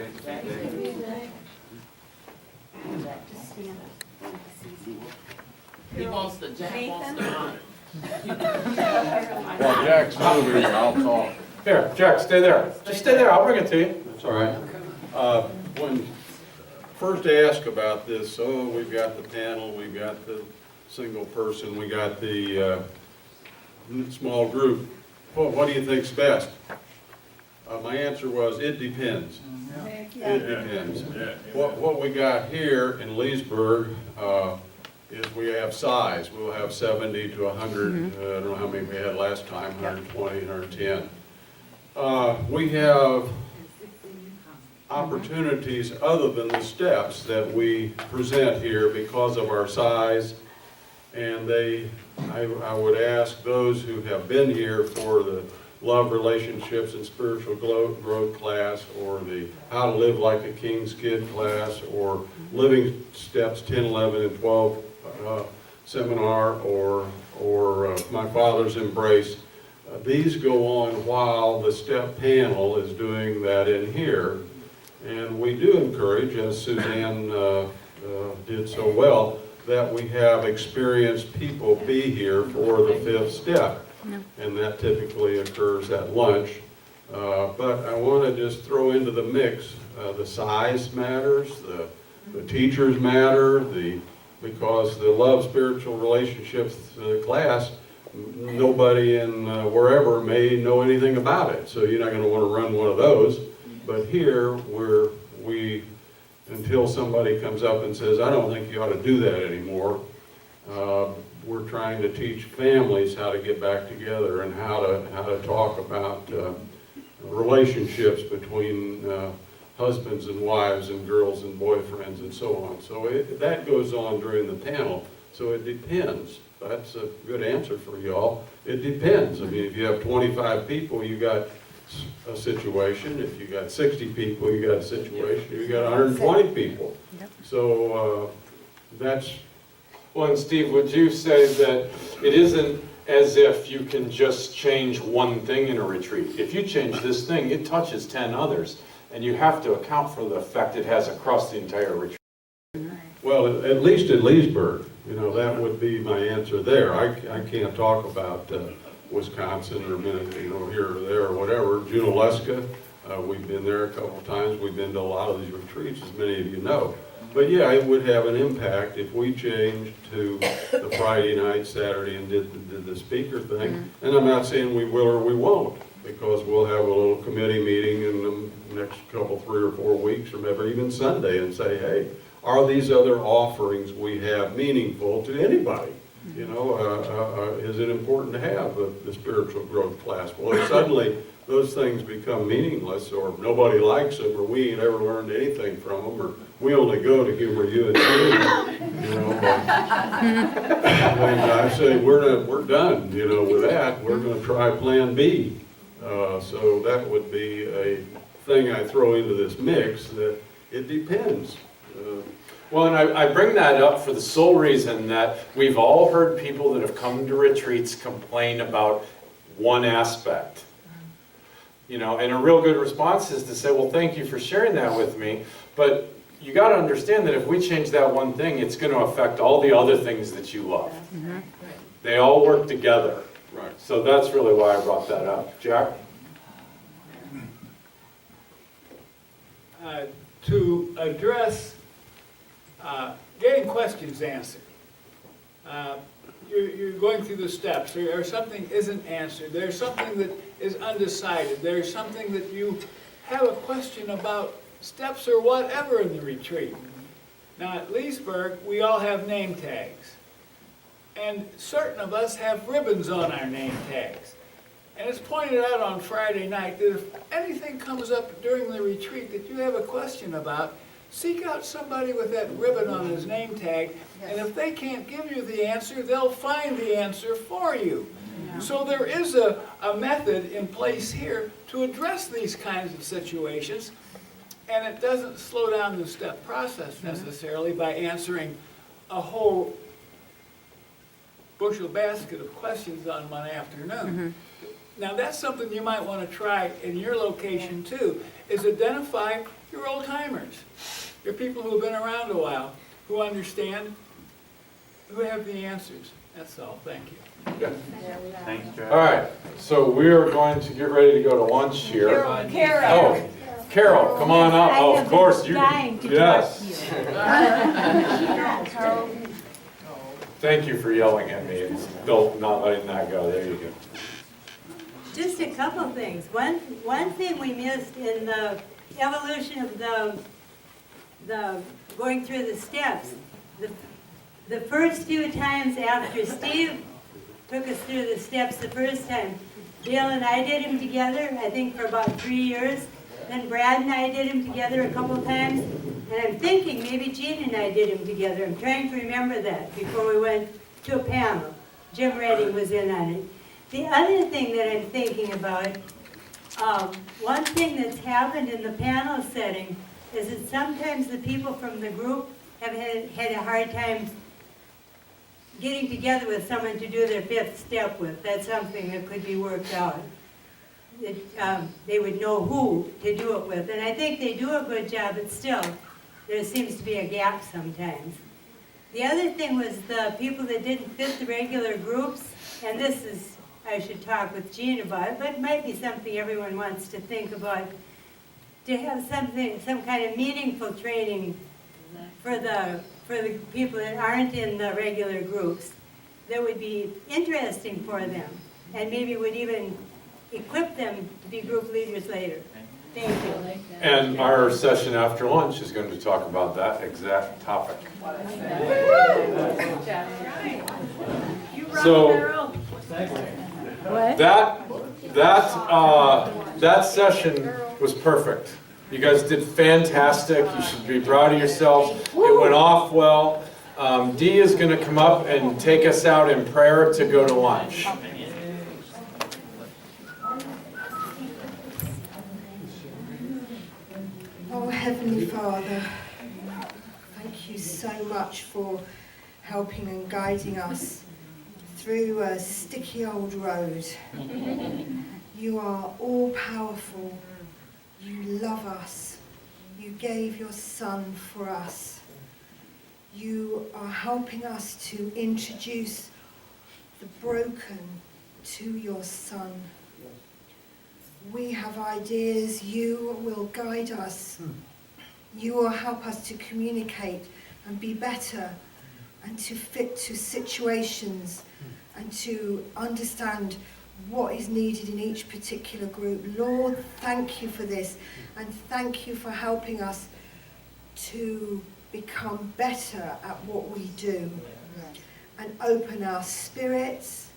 Just stand up. He wants to, Jack wants to run. Well, Jack's moving, I'll talk. Here, Jack, stay there. Just stay there, I'll bring it to you. That's all right. When first asked about this, oh, we've got the panel, we've got the single person, we got the small group, well, what do you think's best? My answer was, it depends. It depends. What we got here in Leesburg is we have size. We'll have 70 to 100, I don't know how many we had last time, 120, 110. We have opportunities other than the steps that we present here because of our size, and I would ask those who have been here for the Love, Relationships, and Spiritual Growth class, or the How to Live Like a King's Kid class, or Living Steps 10, 11, and 12 seminar, or My Father's Embrace. These go on while the step panel is doing that in here. And we do encourage, as Suzanne did so well, that we have experienced people be here for the 5th step. And that typically occurs at lunch. But I want to just throw into the mix, the size matters, the teachers matter, because the Love, Spiritual Relationships class, nobody in wherever may know anything about it. So you're not going to want to run one of those. But here, until somebody comes up and says, I don't think you ought to do that anymore, we're trying to teach families how to get back together and how to talk about relationships between husbands and wives and girls and boyfriends and so on. So that goes on during the panel. So it depends. That's a good answer for y'all. It depends. I mean, if you have 25 people, you got a situation. If you got 60 people, you got a situation. You got 120 people. So that's. Well, and Steve, would you say that it isn't as if you can just change one thing in a retreat. If you change this thing, it touches 10 others, and you have to account for the effect it has across the entire retreat. Well, at least at Leesburg, that would be my answer there. I can't talk about Wisconsin or here or there or whatever. Junaluska, we've been there a couple times. We've been to a lot of these retreats, as many of you know. But yeah, it would have an impact if we changed to the Friday night, Saturday, and did the speaker thing. And I'm not saying we will or we won't, because we'll have a little committee meeting in the next couple, 3 or 4 weeks, or maybe even Sunday, and say, hey, are these other offerings we have meaningful to anybody? Is it important to have the spiritual growth class? Well, if suddenly those things become meaningless, or nobody likes them, or we ain't ever learned anything from them, or we only go to humor you and me, then I say we're done, with that. We're going to try Plan B. So that would be a thing I throw into this mix. That it depends. Well, and I bring that up for the sole reason that we've all heard people that have come to retreats complain about one aspect. And a real good response is to say, well, thank you for sharing that with me, but you got to understand that if we change that one thing, it's going to affect all the other things that you love. They all work together. Right. So that's really why I brought that up. Jack? To address getting questions answered. You're going through the steps, or something isn't answered, there's something that is undecided, there's something that you have a question about steps or whatever in the retreat. Now at Leesburg, we all have name tags. And certain of us have ribbons on our name tags. And it's pointed out on Friday night that if anything comes up during the retreat that you have a question about, seek out somebody with that ribbon on his name tag, and if they can't give you the answer, they'll find the answer for you. So there is a method in place here to address these kinds of situations, and it doesn't slow down the step process necessarily by answering a whole bushel basket of questions on one afternoon. Now that's something you might want to try in your location too, is identify your old timers. Your people who have been around a while, who understand, who have the answers. That's all. Thank you. Thanks, Jack. All right, so we are going to get ready to go to lunch here. Carol. Oh, Carol, come on up. Oh, of course, you. Yes. Thank you for yelling at me and still not letting that go. There you go. Just a couple things. One thing we missed in the evolution of the going through the steps. The first few times after Steve took us through the steps the first time, Dale and I did them together, I think for about 3 years. Then Brad and I did them together a couple times. And I'm thinking maybe Gene and I did them together. I'm trying to remember that before we went to a panel. Jim Redding was in on it. The other thing that I'm thinking about, one thing that's happened in the panel setting is that sometimes the people from the group have had a hard time getting together with someone to do their fifth step with. That's something that could be worked out. They would know who to do it with. And I think they do a good job, but still, there seems to be a gap sometimes. The other thing was the people that didn't fit the regular groups, and this is, I should talk with Jean about, but it might be something everyone wants to think about, to have some kind of meaningful training for the people that aren't in the regular groups that would be interesting for them, and maybe would even equip them to be group leaders later. Thank you. And our session after lunch is going to talk about that exact topic. So that session was perfect. You guys did fantastic. You should be proud of yourselves. It went off well. Dee is going to come up and take us out in prayer to go to lunch. Oh, Heavenly Father, thank you so much for helping and guiding us through a sticky old road. You are all powerful. You love us. You gave your Son for us. You are helping us to introduce the broken to your Son. We have ideas. You will guide us. You will help us to communicate and be better and to fit to situations and to understand what is needed in each particular group. Lord, thank you for this, and thank you for helping us to become better at what we do and open our spirits.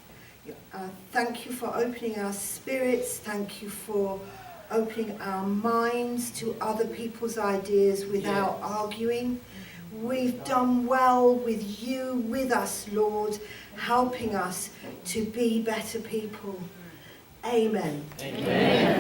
Thank you for opening our spirits. Thank you for opening our minds to other people's ideas without arguing. We've done well with you, with us, Lord, helping us to be better people. Amen. Amen.